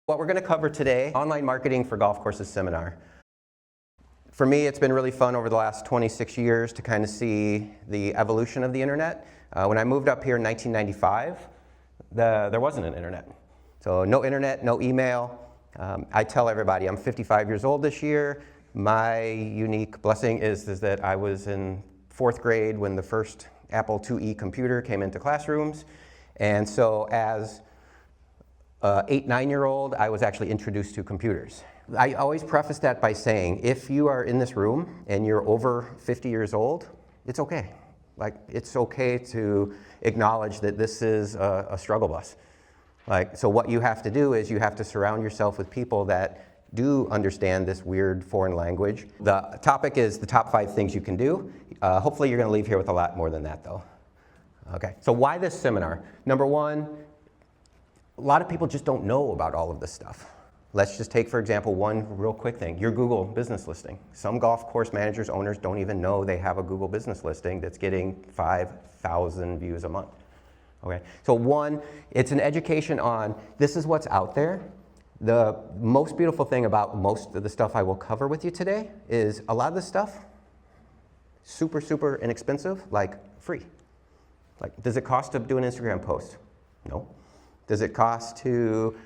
What we're going to cover today, online marketing for golf courses seminar. For me, it's been really fun over the last 26 years to kind of see the evolution of the internet. When I moved up here in 1995, there wasn't an internet. So no internet, no email. I tell everybody I'm 55 years old this year. My unique blessing is that I was in 4th grade when the first Apple IIe computer came into classrooms. And so as an 8-9-year-old, I was actually introduced to computers. I always preface that by saying, if you are in this room and you're over 50 years old, it's okay. Like, it's okay to acknowledge that this is a struggle bus. So what you have to do is you have to surround yourself with people that do understand this weird foreign language. The topic is the top 5 things you can do. Hopefully you're going to leave here with a lot more than that, though. Okay, so why this seminar? Number one, a lot of people just don't know about all of this stuff. Let's just take, for example, one real quick thing, your Google business listing. Some golf course managers, owners don't even know they have a Google business listing that's getting 5,000 views a month. Okay, so one, it's an education on this is what's out there. The most beautiful thing about most of the stuff I will cover with you today is a lot of this stuff, super, super inexpensive, like free. Like, does it cost to do an Instagram post? No. Does it cost to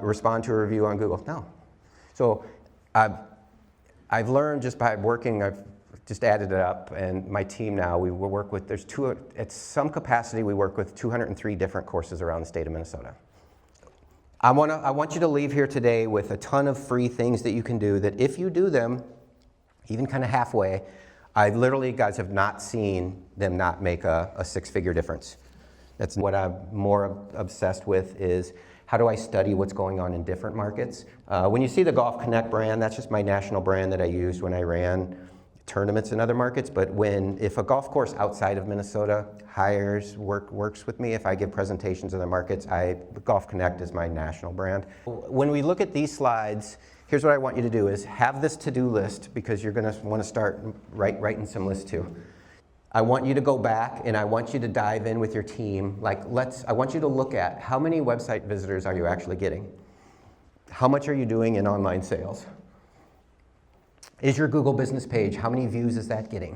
respond to a review on Google? No. So I've learned just by working, I've just added it up, and my team now, we will work with, at some capacity, we work with 203 different courses around the state of Minnesota. I want you to leave here today with a ton of free things that you can do that if you do them, even kind of halfway, I literally, guys, have not seen them not make a 6-figure difference. That's what I'm more obsessed with is how do I study what's going on in different markets. When you see the Golf Connect brand, that's just my national brand that I used when I ran tournaments in other markets, but if a golf course outside of Minnesota works with me, if I give presentations in the markets, Golf Connect is my national brand. When we look at these slides, here's what I want you to do is have this to-do list because you're gonna wanna start writing some lists too. I want you to go back and I want you to dive in with your team. I want you to look at how many website visitors are you actually getting? How much are you doing in online sales? Is your Google business page, how many views is that getting?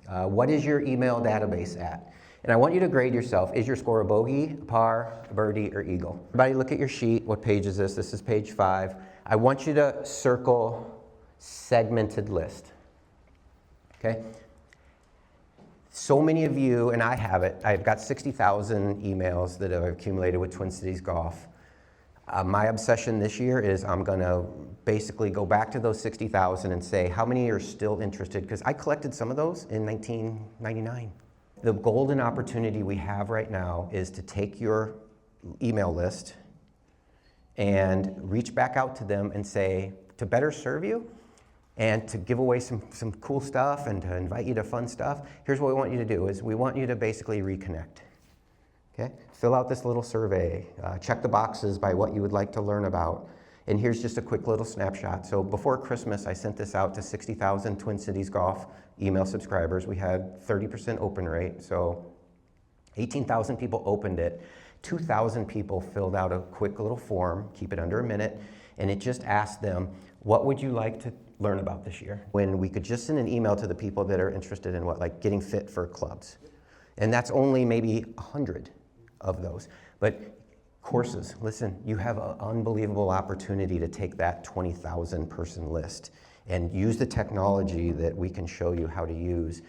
What is your email database at? And I want you to grade yourself. Is your score a bogey, a par, a birdie, or eagle? Everybody look at your sheet. What page is this? This is page 5. I want you to circle segmented list, okay? So many of you, and I have it, I've got 60,000 emails that have accumulated with Twin Cities Golf. My obsession this year is I'm gonna basically go back to those 60,000 and say how many are still interested, because I collected some of those in 1999. The golden opportunity we have right now is to take your email list and reach back out to them and say, to better serve you and to give away some cool stuff and to invite you to fun stuff, here's what we want you to do is we want you to basically reconnect. Okay? Fill out this little survey, check the boxes by what you would like to learn about. And here's just a quick little snapshot. So before Christmas, I sent this out to 60,000 Twin Cities Golf email subscribers. We had 30% open rate, so 18,000 people opened it. 2,000 people filled out a quick little form, keep it under a minute, and it just asked them, what would you like to learn about this year? When we could just send an email to the people that are interested in like getting fit for clubs. And that's only maybe 100 of those. But courses, listen, you have an unbelievable opportunity to take that 20,000 person list and use the technology that we can show you how to use,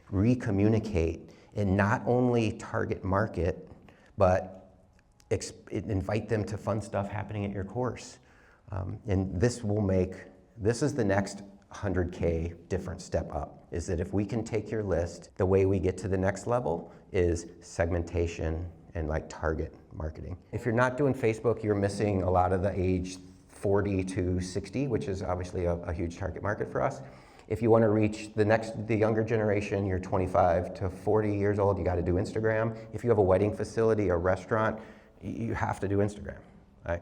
re-communicate, and not only target market, but invite them to fun stuff happening at your course. And this is the next 100K different step up, is that if we can take your list, the way we get to the next level is segmentation and like target marketing. If you're not doing Facebook, you're missing a lot of the age 40 to 60, which is obviously a huge target market for us. If you want to reach the younger generation, you're 25 to 40 years old, you got to do Instagram. If you have a wedding facility, a restaurant, you have to do Instagram, right?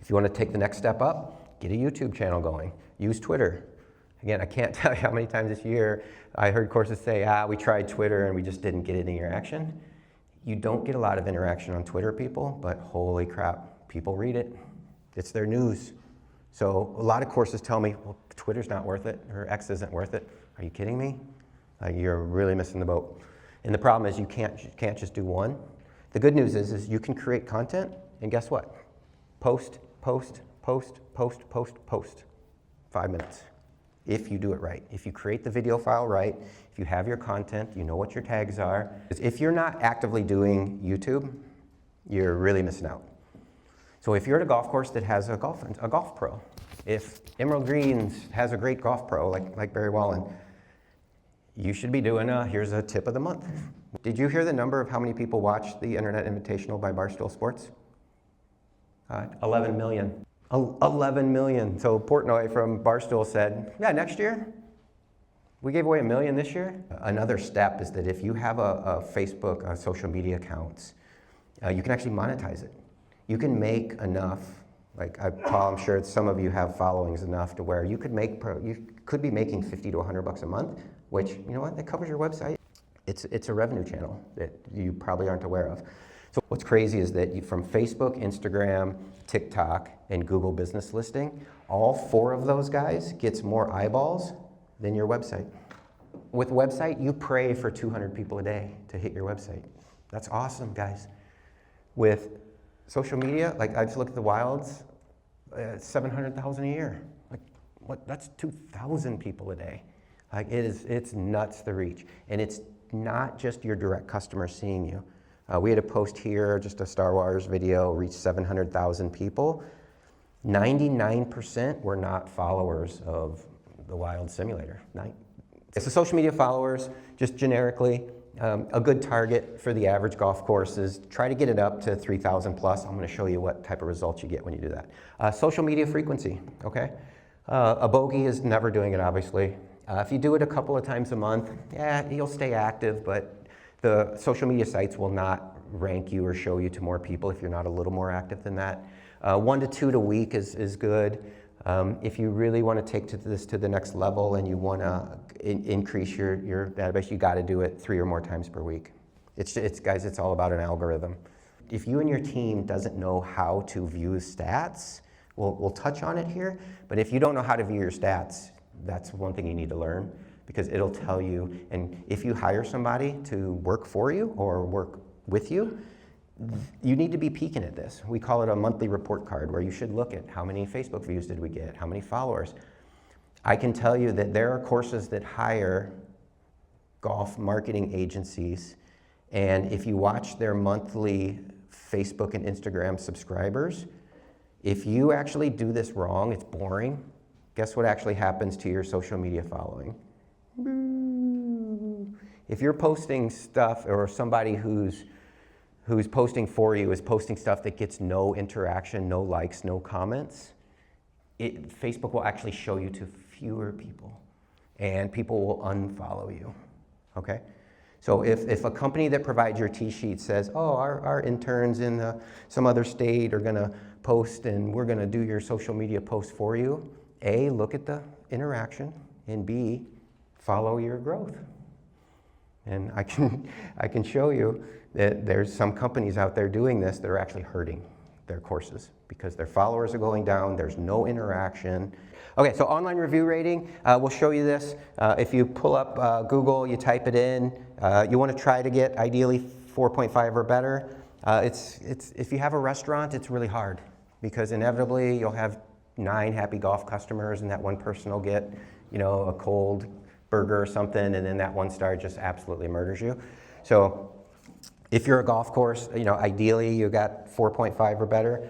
If you want to take the next step up, get a YouTube channel going. Use Twitter. Again, I can't tell you how many times this year I heard courses say, we tried Twitter and we just didn't get any interaction. You don't get a lot of interaction on Twitter, people, but holy crap, people read it. It's their news. So a lot of courses tell me, well, Twitter's not worth it, or X isn't worth it. Are you kidding me? You're really missing the boat. And the problem is you can't just do one. The good news is you can create content, and guess what? Post, post, post, post, post, post. 5 minutes. If you do it right. If you create the video file right, if you have your content, you know what your tags are. If you're not actively doing YouTube, you're really missing out. So if you're at a golf course that has a golf pro, if Emerald Greens has a great golf pro like Barry Wallen, you should be doing here's a tip of the month. Did you hear the number of how many people watched the Internet Invitational by Barstool Sports? 11 million. 11 million. So Portnoy from Barstool said, yeah, next year, we gave away 1 million this year. Another step is that if you have a Facebook, social media accounts, you can actually monetize it. You can make enough, like Paul, I'm sure some of you have followings enough to where you could be making 50 to 100 bucks a month, which, you know what, that covers your website. It's a revenue channel that you probably aren't aware of. So what's crazy is that from Facebook, Instagram, TikTok, and Google Business Listing, all 4 of those guys gets more eyeballs than your website. With website, you pray for 200 people a day to hit your website. That's awesome, guys. With social media, like I just looked at the Wilds, 700,000 a year. Like, what? That's 2,000 people a day. Like it's nuts the reach, and it's not just your direct customers seeing you. We had a post here, just a Star Wars video, reached 700,000 people. 99% were not followers of the Wild Simulator. So social media followers, just generically, a good target for the average golf course is try to get it up to 3,000 plus. I'm going to show you what type of results you get when you do that. Social media frequency, okay? A bogey is never doing it, obviously. If you do it a couple of times a month, yeah, you'll stay active, but the social media sites will not rank you or show you to more people if you're not a little more active than that. 1 to 2 a week is good. If you really want to take this to the next level and you want to increase your database, you got to do it 3 or more times per week. Guys, it's all about an algorithm. If you and your team doesn't know how to view stats, we'll touch on it here, but if you don't know how to view your stats, that's one thing you need to learn, because it'll tell you, and if you hire somebody to work for you or work with you, you need to be peeking at this. We call it a monthly report card, where you should look at how many Facebook views did we get, how many followers. I can tell you that there are courses that hire golf marketing agencies, and if you watch their monthly Facebook and Instagram subscribers, if you actually do this wrong, it's boring. Guess what actually happens to your social media following? If you're posting stuff, or somebody who's posting for you is posting stuff that gets no interaction, no likes, no comments, Facebook will actually show you to fewer people, and people will unfollow you, okay? So if a company that provides your T-sheet says, oh, our interns in some other state are gonna post and we're gonna do your social media post for you, A, look at the interaction, and B, follow your growth. And I can show you that there's some companies out there doing this that are actually hurting their courses because their followers are going down, there's no interaction. Okay, so online review rating, we'll show you this. If you pull up Google, you type it in, you want to try to get ideally 4.5 or better. If you have a restaurant, it's really hard because inevitably you'll have 9 happy golf customers and that one person will get, a cold burger or something, and then that 1 star just absolutely murders you. So if you're a golf course, ideally you got 4.5 or better.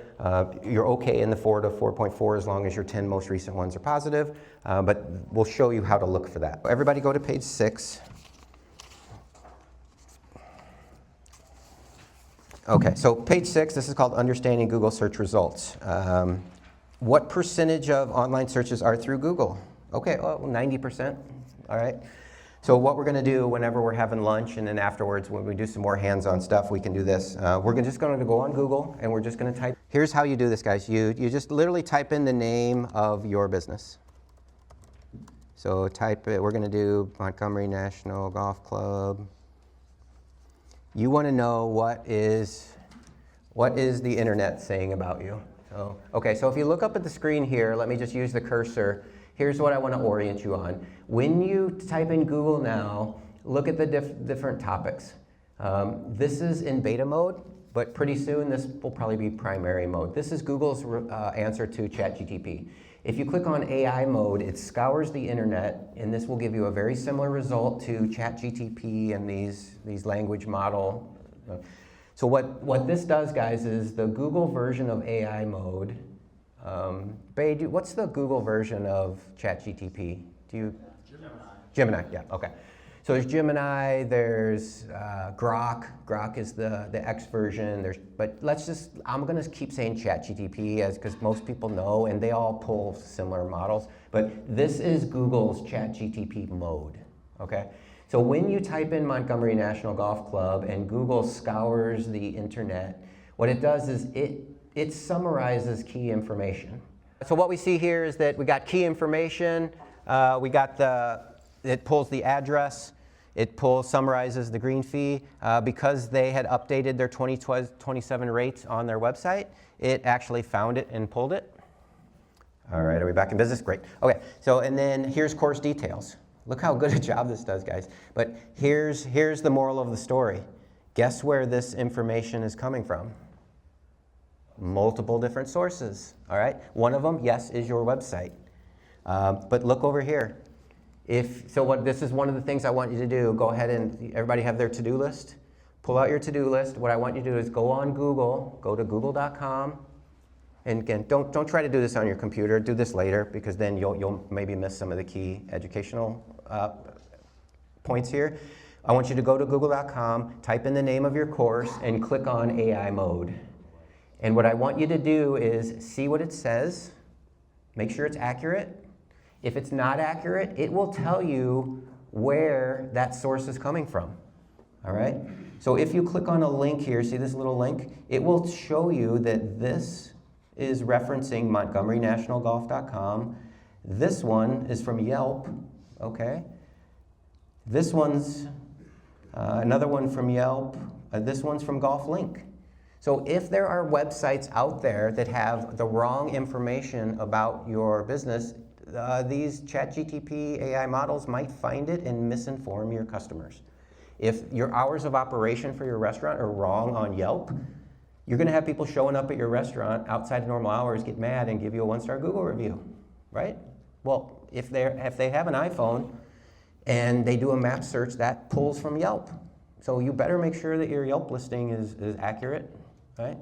You're okay in the 4 to 4.4 as long as your 10 most recent ones are positive, but we'll show you how to look for that. Everybody go to page 6. Okay, so page 6, this is called Understanding Google Search Results. What percentage of online searches are through Google? Okay, well, 90%, all right. So what we're going to do whenever we're having lunch and then afterwards when we do some more hands-on stuff, we can do this. We're just going to go on Google and we're just going to type. Here's how you do this, guys. You just literally type in the name of your business. So type it, we're going to do Montgomery National Golf Club. You want to know what is the internet saying about you. Oh, okay, so if you look up at the screen here, let me just use the cursor. Here's what I want to orient you on. When you type in Google now, look at the different topics. This is in beta mode, but pretty soon this will probably be primary mode. This is Google's answer to ChatGTP. If you click on AI mode, it scours the internet, and this will give you a very similar result to ChatGTP and these language model. So what this does, guys, is the Google version of AI mode. Bae, what's the Google version of ChatGTP? Gemini, yeah, okay. So there's Gemini, there's Grok. Grok is the X version. But I'm gonna keep saying ChatGTP because most people know, and they all pull similar models. But this is Google's ChatGTP mode, okay? So when you type in Montgomery National Golf Club and Google scours the internet, what it does is it summarizes key information. So what we see here is that we got key information, it pulls the address, it summarizes the green fee. Because they had updated their 2027 rates on their website, it actually found it and pulled it. All right, are we back in business? Great. Okay, so and then here's course details. Look how good a job this does, guys. But here's the moral of the story. Guess where this information is coming from? Multiple different sources, all right? One of them, yes, is your website. But look over here. This is one of the things I want you to do. Go ahead and, everybody have their to-do list? Pull out your to-do list. What I want you to do is go on Google, go to google.com. And again, don't try to do this on your computer. Do this later, because then you'll maybe miss some of the key educational points here. I want you to go to google.com, type in the name of your course, and click on AI mode. And what I want you to do is see what it says, make sure it's accurate. If it's not accurate, it will tell you where that source is coming from, all right? So if you click on a link here, see this little link? It will show you that this is referencing MontgomeryNationalGolf.com. This one is from Yelp, okay? This one's another one from Yelp. This one's from GolfLink. So if there are websites out there that have the wrong information about your business, these ChatGTP AI models might find it and misinform your customers. If your hours of operation for your restaurant are wrong on Yelp, you're going to have people showing up at your restaurant outside of normal hours, get mad, and give you a 1-star Google review, right? Well, if they have an iPhone and they do a map search, that pulls from Yelp. So you better make sure that your Yelp listing is accurate, right?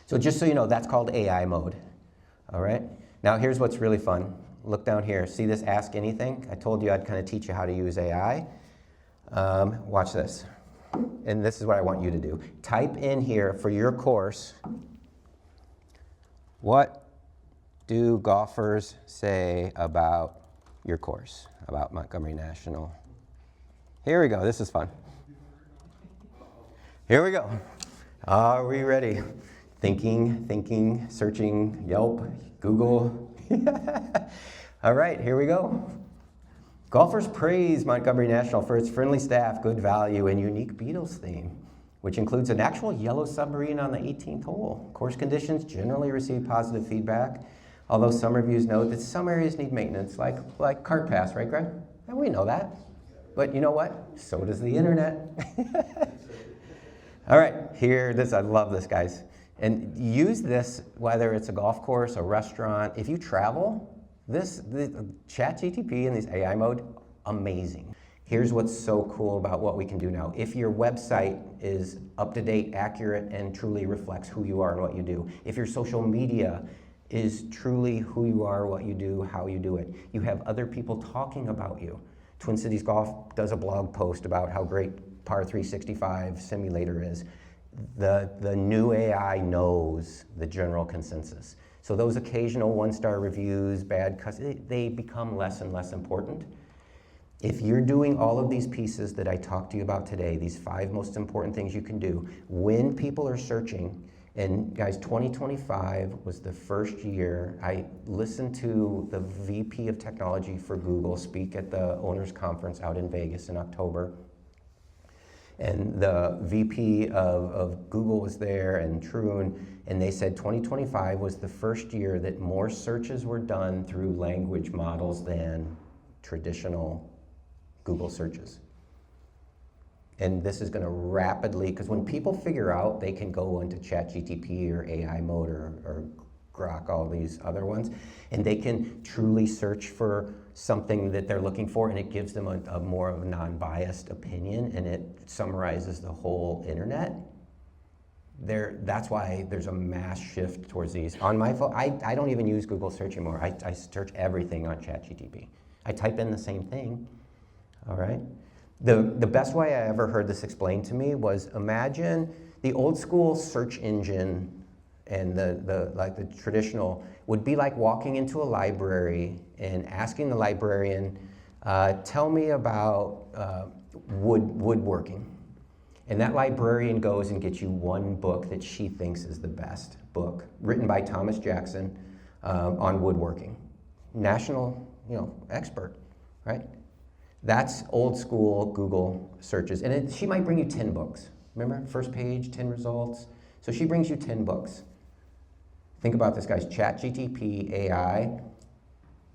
So just so you know, that's called AI mode, all right? Now here's what's really fun. Look down here. See this Ask Anything? I told you I'd kind of teach you how to use AI. Watch this. And this is what I want you to do. Type in here for your course, what do golfers say about your course, about Montgomery National? Here we go. This is fun. Here we go. Are we ready? Thinking, searching Yelp, Google. All right, here we go. Golfers praise Montgomery National for its friendly staff, good value, and unique Beatles theme, which includes an actual yellow submarine on the 18th hole. Course conditions generally receive positive feedback, although some reviews note that some areas need maintenance, like cart pass, right, Greg? And we know that. But you know what? So does the internet. All right, I love this, guys. And use this, whether it's a golf course, a restaurant. If you travel, the ChatGTP and these AI mode, amazing. Here's what's so cool about what we can do now. If your website is up-to-date, accurate, and truly reflects who you are and what you do, if your social media is truly who you are, what you do, how you do it, you have other people talking about you. Twin Cities Golf does a blog post about how great Par 365 simulator is. The new AI knows the general consensus. So those occasional 1-star reviews, they become less and less important. If you're doing all of these pieces that I talked to you about today, these 5 most important things you can do, when people are searching, and guys, 2025 was the first year I listened to the VP of Technology for Google speak at the Owners Conference out in Vegas in October. And the VP of Google was there, and Troon, and they said 2025 was the first year that more searches were done through language models than traditional Google searches. And this is going to rapidly, because when people figure out they can go into ChatGPT or AI mode or Grok, all these other ones, and they can truly search for something that they're looking for, and it gives them a more of a non-biased opinion, and it summarizes the whole internet. That's why there's a mass shift towards these. On my phone, I don't even use Google search anymore. I search everything on ChatGPT. I type in the same thing, all right? The best way I ever heard this explained to me was, imagine the old school search engine and the traditional would be like walking into a library and asking the librarian, tell me about woodworking. And that librarian goes and gets you one book that she thinks is the best book, written by Thomas Jackson on woodworking. National, expert, right? That's old school Google searches. And she might bring you 10 books. Remember, first page, 10 results. So she brings you 10 books. Think about this, guys. ChatGPT AI,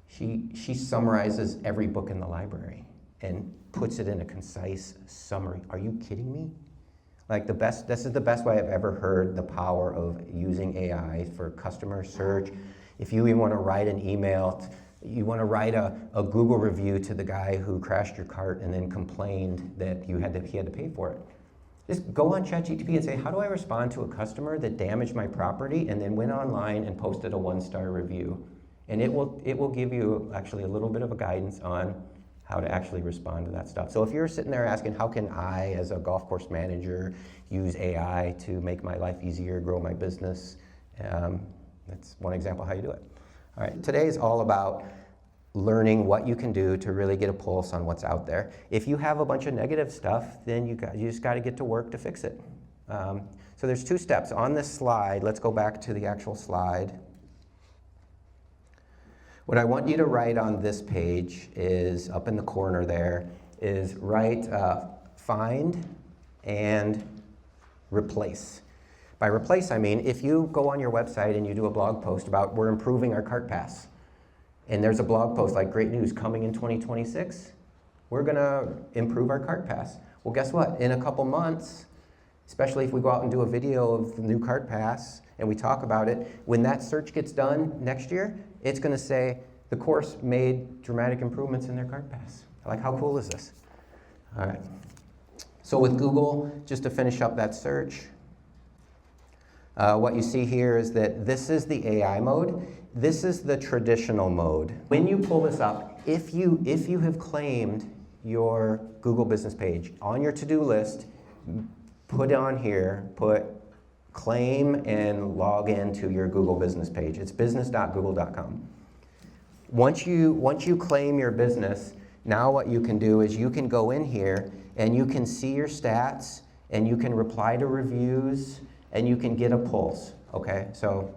she summarizes every book in the library and puts it in a concise summary. Are you kidding me? Like this is the best way I've ever heard the power of using AI for customer search. If you even want to write an email, you want to write a Google review to the guy who crashed your cart and then complained that he had to pay for it. Just go on ChatGPT and say, how do I respond to a customer that damaged my property and then went online and posted a 1-star review? And it will give you actually a little bit of a guidance on how to actually respond to that stuff. So if you're sitting there asking, how can I, as a golf course manager, use AI to make my life easier, grow my business, that's one example how you do it. All right, today is all about learning what you can do to really get a pulse on what's out there. If you have a bunch of negative stuff, then you just got to get to work to fix it. So there's 2 steps. On this slide, let's go back to the actual slide. What I want you to write on this page is, up in the corner there, is write find and replace. By replace, I mean, if you go on your website and you do a blog post about we're improving our cart pass, and there's a blog post like, great news, coming in 2026, we're gonna improve our cart pass. Well, guess what? In a couple months, especially if we go out and do a video of the new cart pass and we talk about it, when that search gets done next year, it's gonna say, the course made dramatic improvements in their cart pass. Like, how cool is this? All right. So with Google, just to finish up that search, what you see here is that this is the AI mode. This is the traditional mode. When you pull this up, if you have claimed your Google business page on your to-do list, put on here, put claim and log in to your Google business page. It's business.google.com. Once you claim your business, now what you can do is you can go in here and you can see your stats and you can reply to reviews and you can get a pulse, okay? So,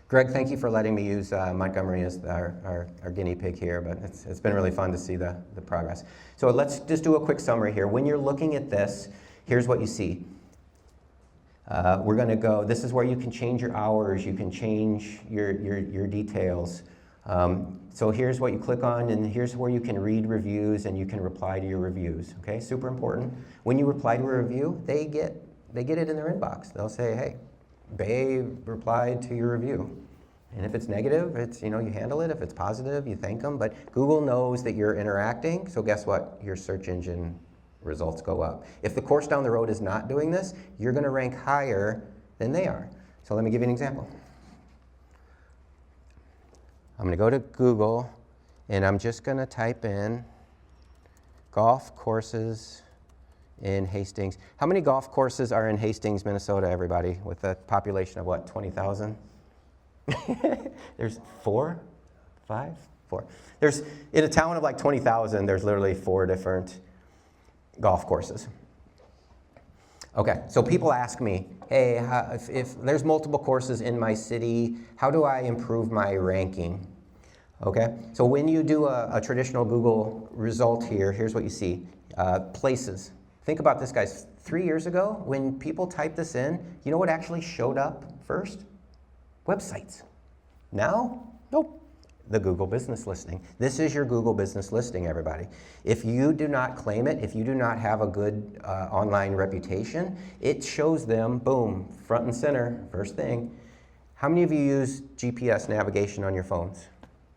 Greg, thank you for letting me use Montgomery as our guinea pig here, but it's been really fun to see the progress. So let's just do a quick summary here. When you're looking at this, here's what you see. We're gonna go, this is where you can change your hours, you can change your details. So here's what you click on, and here's where you can read reviews and you can reply to your reviews, okay? Super important. When you reply to a review, they get it in their inbox. They'll say, hey, Babe replied to your review. And if it's negative, it's, you handle it. If it's positive, you thank them. But Google knows that you're interacting, so guess what? Your search engine results go up. If the course down the road is not doing this, you're gonna rank higher than they are. So let me give you an example. I'm gonna go to Google, and I'm just gonna type in golf courses in Hastings. How many golf courses are in Hastings, Minnesota, everybody, with a population of what, 20,000? There's 4, 5, 4. There's, in a town of like 20,000, there's literally 4 different golf courses. Okay, so people ask me, hey, if there's multiple courses in my city, how do I improve my ranking? Okay, so when you do a traditional Google result here, here's what you see. Places. Think about this, guys. 3 years ago, when people typed this in, you know what actually showed up first? Websites. Now, nope. The Google business listing. This is your Google business listing, everybody. If you do not claim it, if you do not have a good online reputation, it shows them, boom, front and center, first thing. How many of you use GPS navigation on your phones?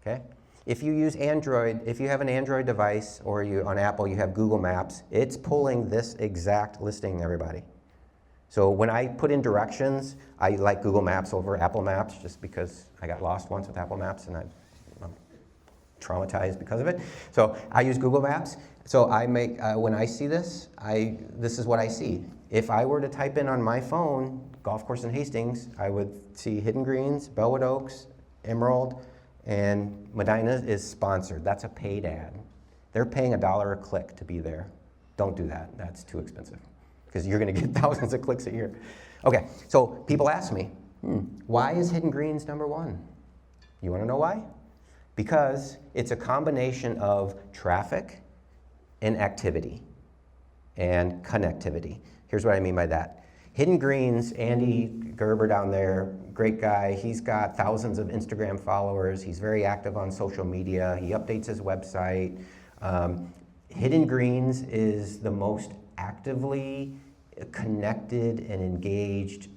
Okay. If you use Android, if you have an Android device or you on Apple, you have Google Maps, it's pulling this exact listing, everybody. So when I put in directions, I like Google Maps over Apple Maps just because I got lost once with Apple Maps and I'm traumatized because of it. So I use Google Maps. So I make, when I see this, this is what I see. If I were to type in on my phone, golf course in Hastings, I would see Hidden Greens, Bellwood Oaks, Emerald, and Medina is sponsored. That's a paid ad. They're paying $1 a click to be there. Don't do that. That's too expensive because you're going to get thousands of clicks a year. Okay, so people ask me, why is Hidden Greens #1? You want to know why? Because it's a combination of traffic and activity and connectivity. Here's what I mean by that. Hidden Greens, Andy Gerber down there, great guy. He's got thousands of Instagram followers. He's very active on social media. He updates his website. Hidden Greens is the most actively connected and engaged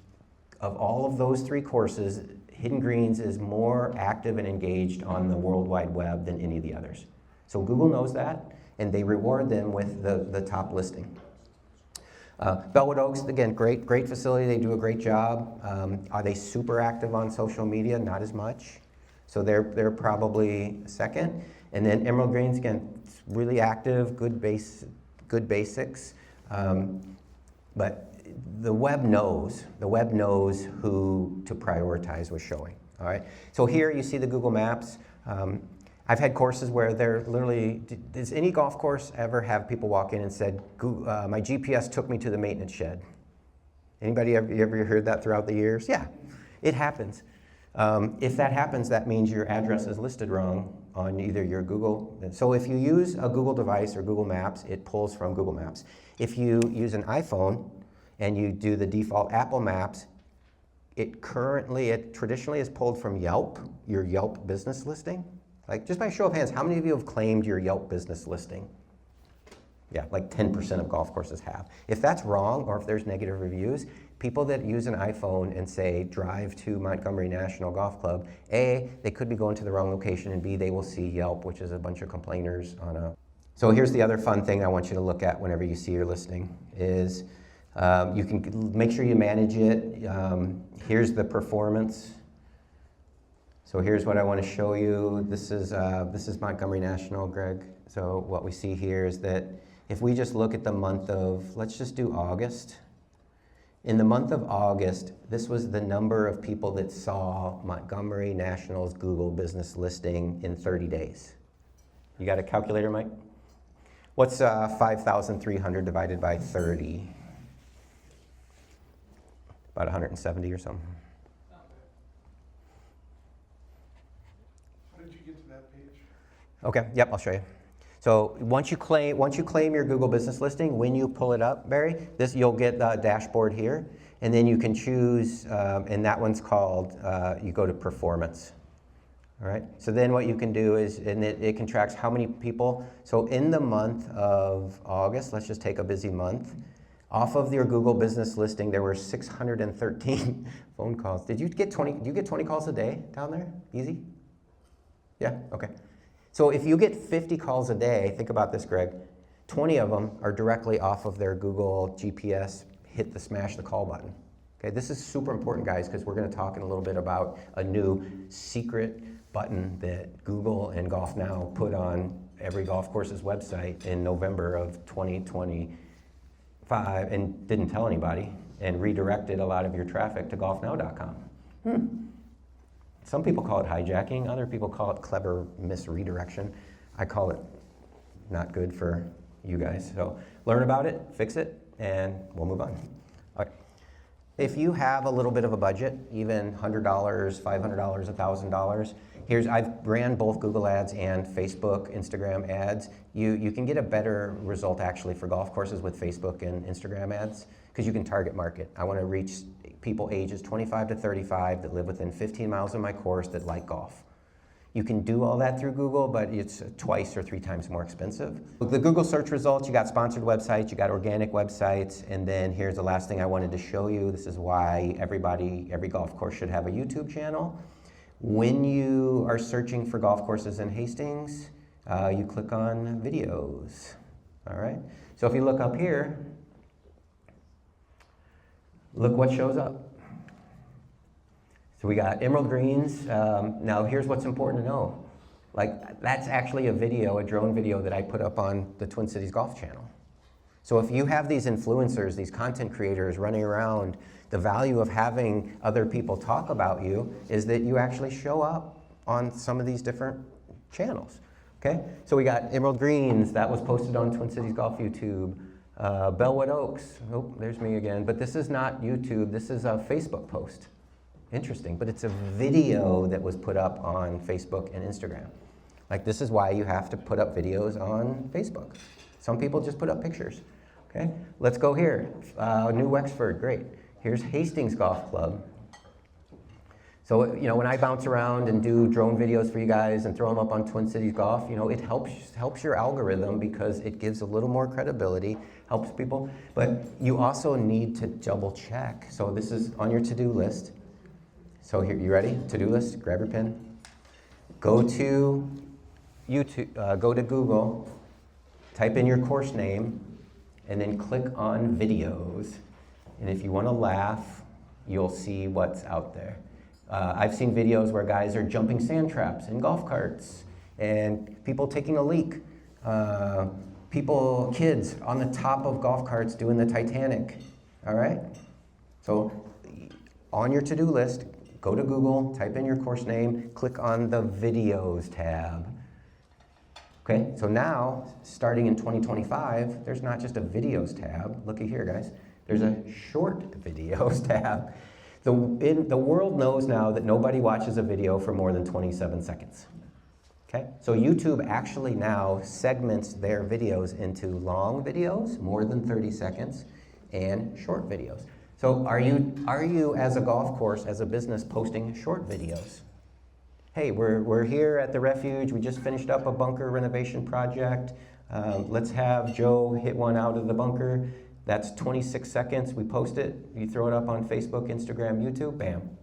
of all of those 3 courses. Hidden Greens is more active and engaged on the World Wide Web than any of the others. So Google knows that, and they reward them with the top listing. Bellwood Oaks, again, great facility. They do a great job. Are they super active on social media? Not as much. So they're probably second. And then Emerald Greens, again, really active, good basics. But the web knows who to prioritize with showing. All right. So here you see the Google Maps. I've had courses where they're literally, does any golf course ever have people walk in and said, my GPS took me to the maintenance shed? Anybody ever heard that throughout the years? Yeah, it happens. If that happens, that means your address is listed wrong on either your Google. So if you use a Google device or Google Maps, it pulls from Google Maps. If you use an iPhone and you do the default Apple Maps, it traditionally is pulled from Yelp, your Yelp business listing. Like, just by show of hands, how many of you have claimed your Yelp business listing? Yeah, like 10% of golf courses have. If that's wrong, or if there's negative reviews, people that use an iPhone and say, drive to Montgomery National Golf Club, A, they could be going to the wrong location, and B, they will see Yelp, which is a bunch of complainers on a... So here's the other fun thing I want you to look at whenever you see your listing, is you can make sure you manage it. Here's the performance. So here's what I want to show you. This is Montgomery National, Greg. So what we see here is that if we just look at the month of, let's just do August. In the month of August, this was the number of people that saw Montgomery National's Google business listing in 30 days. You got a calculator, Mike? What's 5,300 divided by 30? About 170 or something. How did you get to that page? Okay, yep, I'll show you. So once you claim your Google business listing, when you pull it up, Barry, you'll get the dashboard here, and then you can choose, and that one's called, you go to performance. All right, so then what you can do is, and it can track how many people. So in the month of August, let's just take a busy month, off of your Google business listing, there were 613 phone calls. Did you get 20? Do you get 20 calls a day down there? Easy? Yeah, okay. So if you get 50 calls a day, think about this, Greg, 20 of them are directly off of their Google GPS, smash the call button. Okay, this is super important, guys, because we're going to talk in a little bit about a new secret button that Google and Golf Now put on every golf course's website in November of 2025 and didn't tell anybody and redirected a lot of your traffic to golfnow.com. Some people call it hijacking, other people call it clever misredirection. I call it not good for you guys. So learn about it, fix it, and we'll move on. All right. If you have a little bit of a budget, even $100, $500, $1,000, I've ran both Google ads and Facebook, Instagram ads. You can get a better result actually for golf courses with Facebook and Instagram ads because you can target market. I want to reach people ages 25 to 35 that live within 15 miles of my course that like golf. You can do all that through Google, but it's twice or 3 times more expensive. With the Google search results, you got sponsored websites, you got organic websites, and then here's the last thing I wanted to show you. This is why every golf course should have a YouTube channel. When you are searching for golf courses in Hastings, you click on videos, all right? So if you look up here, look what shows up. So we got emerald greens. Now here's what's important to know. Like, that's actually a video, a drone video that I put up on the Twin Cities Golf channel. So if you have these influencers, these content creators running around, the value of having other people talk about you is that you actually show up on some of these different channels, okay? So we got emerald greens, that was posted on Twin Cities Golf YouTube. Bellwood Oaks, oh, there's me again, but this is not YouTube, this is a Facebook post. Interesting, but it's a video that was put up on Facebook and Instagram. Like, this is why you have to put up videos on Facebook. Some people just put up pictures, okay? Let's go here, New Wexford, great. Here's Hastings Golf Club. So, you know, when I bounce around and do drone videos for you guys and throw them up on Twin Cities Golf, you know, it helps your algorithm because it gives a little more credibility, helps people, but you also need to double check. So this is on your to-do list. So here, you ready? To-do list, grab your pen. Go to YouTube, go to Google, type in your course name, and then click on videos. And if you want to laugh, you'll see what's out there. I've seen videos where guys are jumping sand traps in golf carts, and people taking a leak. Kids on the top of golf carts doing the Titanic, all right? So on your to-do list, go to Google, type in your course name, click on the videos tab. Okay, so now, starting in 2025, there's not just a videos tab. Looky here, guys. There's a short videos tab. The world knows now that nobody watches a video for more than 27 seconds. Okay, so YouTube actually now segments their videos into long videos, more than 30 seconds, and short videos. So are you as a golf course, as a business, posting short videos? Hey, we're here at the refuge. We just finished up a bunker renovation project. Let's have Joe hit one out of the bunker. That's 26 seconds. We post it. You throw it up on Facebook, Instagram, YouTube. Bam.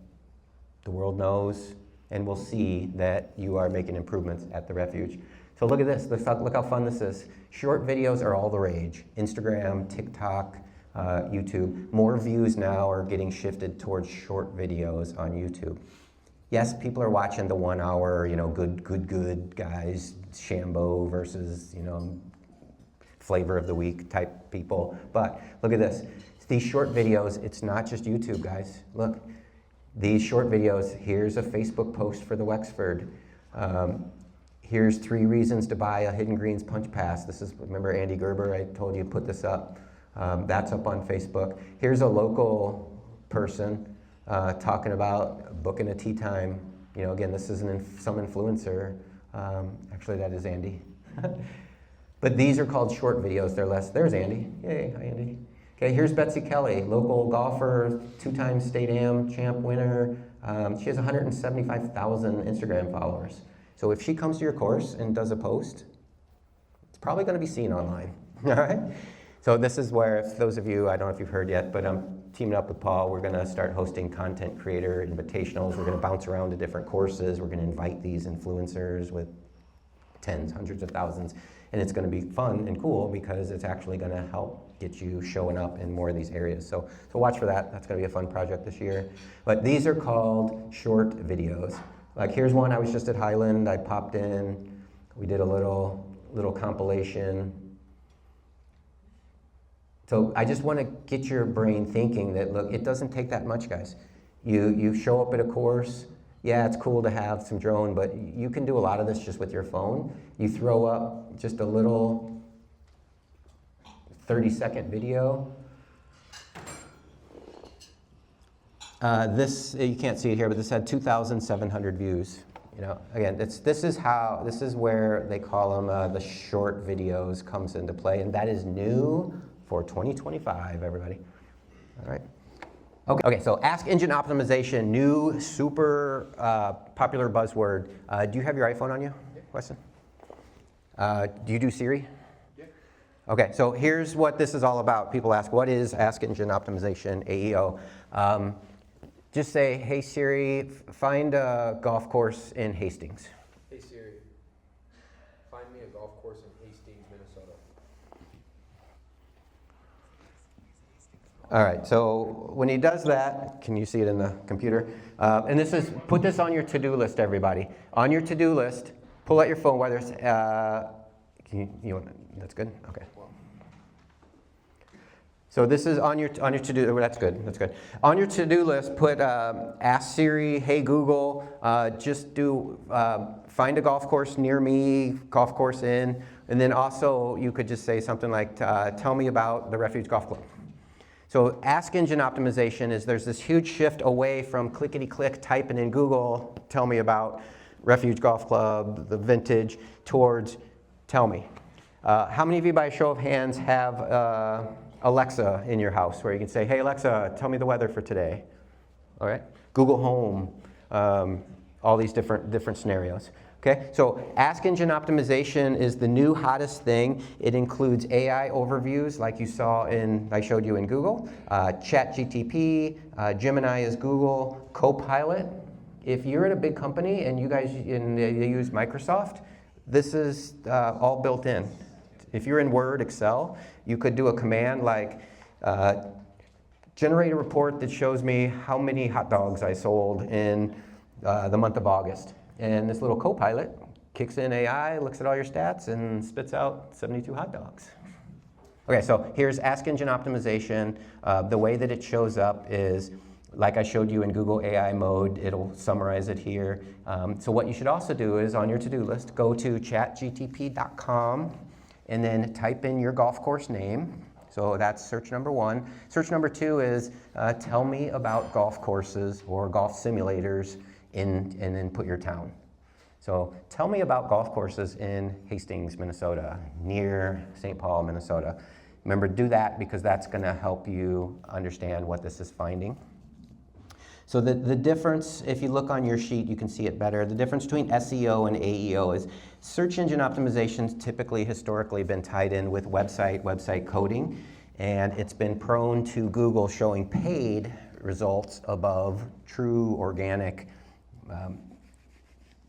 The world knows and will see that you are making improvements at the refuge. So look at this. Look how fun this is. Short videos are all the rage. Instagram, TikTok, YouTube. More views now are getting shifted towards short videos on YouTube. Yes, people are watching the 1 hour, you know, good guys, Shambo versus, you know, flavor of the week type people. But look at this. These short videos, it's not just YouTube, guys. Look, these short videos, here's a Facebook post for the Wexford. Here's 3 reasons to buy a Hidden Greens punch pass. This is, remember Andy Gerber, I told you put this up. That's up on Facebook. Here's a local person talking about booking a tea time. You know, again, this is some influencer. Actually, that is Andy. But these are called short videos. They're less. There's Andy. Yay, hi Andy. Okay, here's Betsy Kelly, local golfer, 2-time state am champ winner. She has 175,000 Instagram followers. So if she comes to your course and does a post, it's probably going to be seen online. All right. So this is where, if those of you, I don't know if you've heard yet, but I'm teaming up with Paul. We're going to start hosting content creator invitationals. We're going to bounce around to different courses. We're going to invite these influencers with tens, hundreds of thousands. And it's going to be fun and cool because it's actually going to help get you showing up in more of these areas. So watch for that. That's going to be a fun project this year. But these are called short videos. Like here's one. I was just at Highland. I popped in. We did a little compilation. So I just want to get your brain thinking that, look, it doesn't take that much, guys. You show up at a course. Yeah, it's cool to have some drone, but you can do a lot of this just with your phone. You throw up just a little 30-second video. This, you can't see it here, but this had 2,700 views. You know, again, this is where they call them the short videos comes into play, and that is new for 2025, everybody. All right. Okay, so Ask Engine Optimization, new super popular buzzword. Do you have your iPhone on you, Weston? Do you do Siri? Yeah. Okay, so here's what this is all about. People ask, what is Ask Engine Optimization, AEO? Just say, hey Siri, find a golf course in Hastings. Hey Siri, find me a golf course in Hastings, Minnesota. All right, so when he does that, can you see it in the computer? And this is, put this on your to-do list, everybody. On your to-do list, pull out your phone, whether it's, that's good? Okay. So this is on your to-do, that's good, that's good. On your to-do list, put ask Siri, hey Google, just do, find a golf course near me, golf course in, and then also you could just say something like, tell me about the Refuge Golf Club. So Ask Engine Optimization is there's this huge shift away from clickety-click, typing in Google, tell me about Refuge Golf Club, the vintage, towards tell me. How many of you by a show of hands have Alexa in your house where you can say, hey Alexa, tell me the weather for today? All right, Google Home, all these different scenarios. Okay, so Ask Engine Optimization is the new hottest thing. It includes AI overviews like you saw I showed you in Google, ChatGTP, Gemini is Google, Copilot. If you're at a big company and you guys they use Microsoft, this is all built in. If you're in Word, Excel, you could do a command like generate a report that shows me how many hot dogs I sold in the month of August. And this little Copilot kicks in AI, looks at all your stats, and spits out 72 hot dogs. Okay, so here's Ask Engine Optimization. The way that it shows up is, like I showed you in Google AI mode, it'll summarize it here. So what you should also do is on your to-do list, go to chatgtp.com and then type in your golf course name. So that's search number one. Search number two is tell me about golf courses or golf simulators and then put your town. So tell me about golf courses in Hastings, Minnesota, near St. Paul, Minnesota. Remember, do that because that's going to help you understand what this is finding. So the difference, if you look on your sheet, you can see it better. The difference between SEO and AEO is search engine optimization's typically historically been tied in with website coding, and it's been prone to Google showing paid results above true organic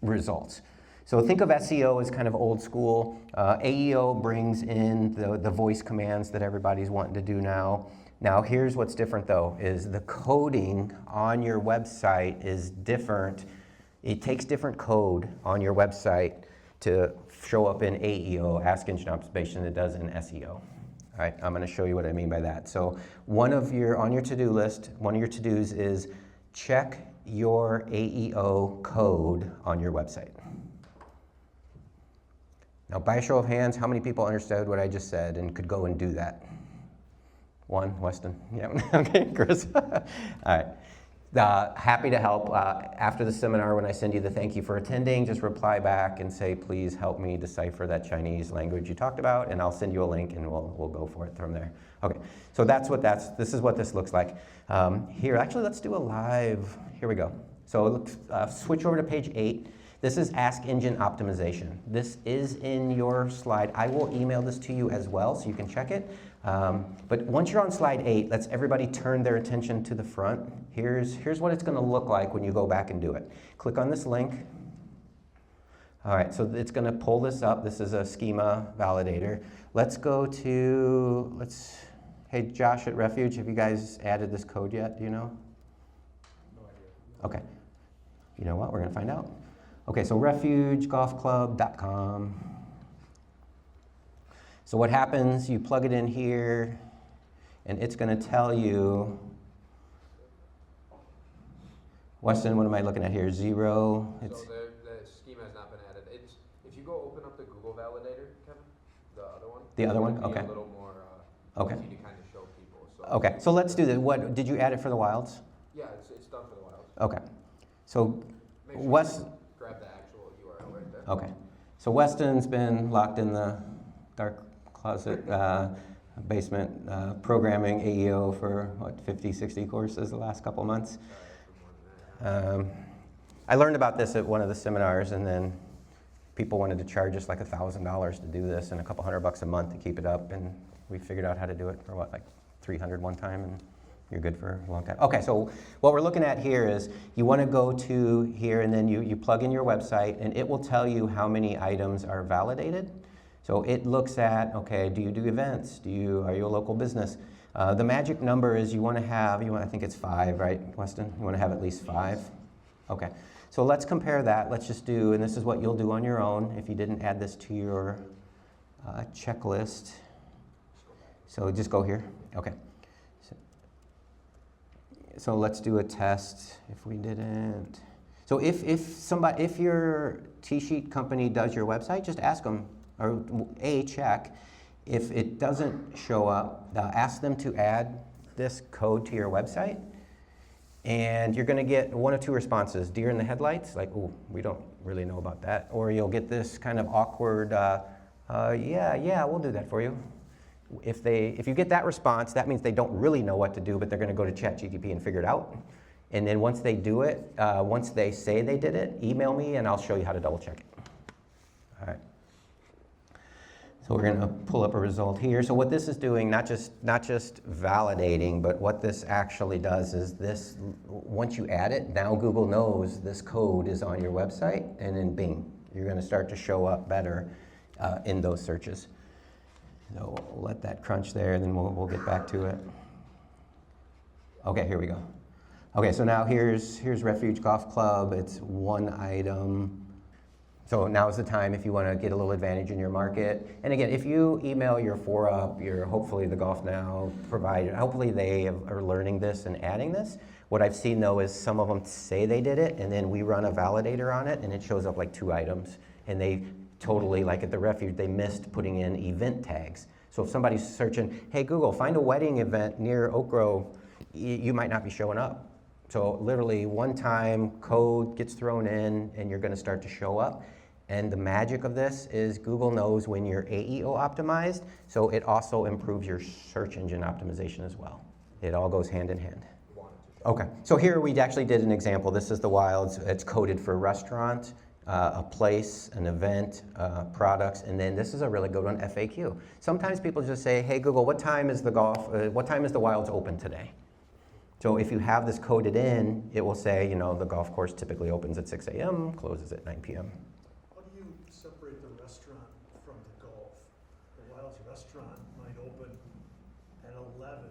results. So think of SEO as kind of old school. AEO brings in the voice commands that everybody's wanting to do now. Now here's what's different though, is the coding on your website is different. It takes different code on your website to show up in AEO, Ask Engine Optimization, than it does in SEO. All right, I'm going to show you what I mean by that. So on your to-do list, one of your to-dos is check your AEO code on your website. Now, by a show of hands, how many people understood what I just said and could go and do that? One, Weston. Yeah. Okay, Chris. All right. Happy to help. After the seminar, when I send you the thank you for attending, just reply back and say, please help me decipher that Chinese language you talked about, and I'll send you a link and we'll go for it from there. Okay, so this is what this looks like. Here, actually, let's do a live. Here we go. So switch over to page 8. This is Ask Engine Optimization. This is in your slide. I will email this to you as well so you can check it. But once you're on slide 8, let's everybody turn their attention to the front. Here's what it's going to look like when you go back and do it. Click on this link. All right, so it's going to pull this up. This is a schema validator. Let's go to, hey Josh at Refuge, have you guys added this code yet? Do you know? No idea. Okay. You know what? We're going to find out. Okay, so refugegolfclub.com. So what happens, you plug it in here, and it's going to tell you, Weston, what am I looking at here? 0. So the schema has not been added. If you go open up the Google validator, Kevin, the other one. The other one? It'll be Okay. a little more okay. easy to kind of show people. So Okay, so let's do this. What, did you add it for the wilds? Yeah, it's Okay. So Make sure West, you grab the actual URL right there. okay. So Weston's been locked in the dark closet basement programming AEO for what, 50, 60 courses the last couple months. For more than that. I learned about this at one of the seminars, and then people wanted to charge us like $1,000 to do this and a couple $100 a month to keep it up, and we figured out how to do it for what, like $300 one time, and you're good for a long time. Okay, so what we're looking at here is you want to go to here, and then you plug in your website, and it will tell you how many items are validated. So it looks at, okay, do you do events? Are you a local business? The magic number is you want to have, I think it's 5, right, Weston? You want to have at least 5? Okay, so let's compare that. Let's just do, and this is what you'll do on your own if you didn't add this to your checklist. So just go here. Okay. So let's do a test if we didn't. So if your T-sheet company does your website, just ask them, or check. If it doesn't show up, ask them to add this code to your website, and you're going to get one of 2 responses: deer in the headlights, like, "Ooh, we don't really know about that," or you'll get this kind of awkward, "Yeah, we'll do that for you." If you get that response, that means they don't really know what to do, but they're going to go to ChatGPT and figure it out. And then once they do it, once they say they did it, email me and I'll show you how to double check it. All right. So we're going to pull up a result here. So what this is doing, not just validating, but what this actually does is this, once you add it, now Google knows this code is on your website, and then bing, you're going to start to show up better in those searches. So we'll let that crunch there, and then we'll get back to it. Okay, here we go. Okay, so now here's Refuge Golf Club. It's 1 item. So now is the time if you want to get a little advantage in your market. And again, if you email your 4UP, hopefully the Golf Now provider, hopefully they are learning this and adding this. What I've seen though is some of them say they did it, and then we run a validator on it, and it shows up like 2 items. And they totally, like at the Refuge, they missed putting in event tags. So if somebody's searching, hey Google, find a wedding event near Oak Grove, you might not be showing up. So literally one time code gets thrown in and you're going to start to show up. And the magic of this is Google knows when you're AEO optimized, so it also improves your search engine optimization as well. It all goes hand in hand. Okay, so here we actually did an example. This is the Wilds. It's coded for restaurant, a place, an event, products, and then this is a really good one, FAQ. Sometimes people just say, hey Google, what time is the Wilds open today? So if you have this coded in, it will say, the golf course typically opens at 6 a.m., closes at 9 p.m. How do you separate the restaurant from the golf? The Wilds restaurant might open at 11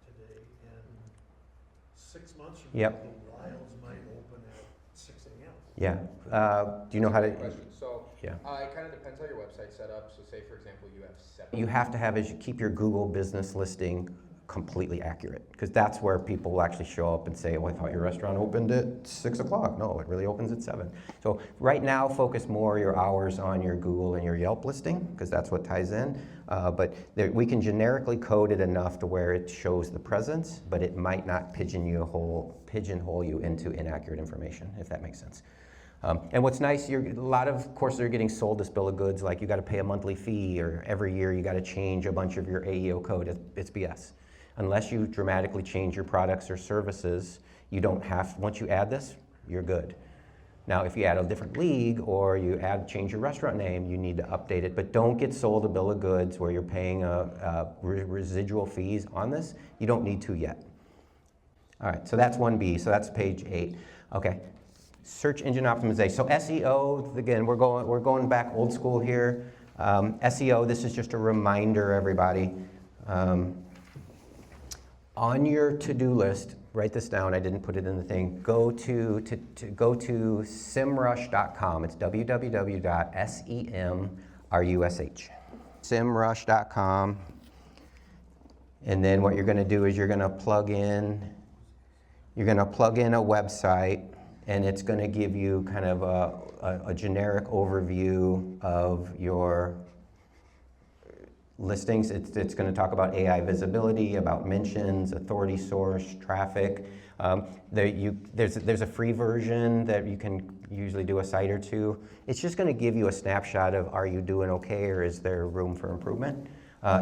today, and 6 months from now, Yep. the Wilds might open at 6 a.m. Yeah. Do you know how to? Question. So Yeah. it kind of depends how your website's set up. So say, for example, you have 7. You have to have is you keep your Google business listing completely accurate, because that's where people will actually show up and say, oh, I thought your restaurant opened at 6 o'clock. No, it really opens at 7. So right now, focus more your hours on your Google and your Yelp listing, because that's what ties in. But we can generically code it enough to where it shows the presence, but it might not pigeonhole you into inaccurate information, if that makes sense. And what's nice, a lot of courses are getting sold this bill of goods, like you got to pay a monthly fee, or every year you got to change a bunch of your AEO code. It's BS. Unless you dramatically change your products or services, you don't have, once you add this, you're good. Now, if you add a different league or you change your restaurant name, you need to update it, but don't get sold a bill of goods where you're paying residual fees on this. You don't need to yet. All right, so that's 1B, so that's page 8. Okay, search engine optimization. So SEO, again, we're going back old school here. SEO, this is just a reminder, everybody. On your to-do list, write this down. I didn't put it in the thing. Go to simrush.com. It's www.semrush. Simrush.com. And then what you're going to do is you're going to plug in a website, and it's going to give you kind of a generic overview of your listings. It's going to talk about AI visibility, about mentions, authority source, traffic. There's a free version that you can usually do a site or two. It's just going to give you a snapshot of, are you doing okay, or is there room for improvement?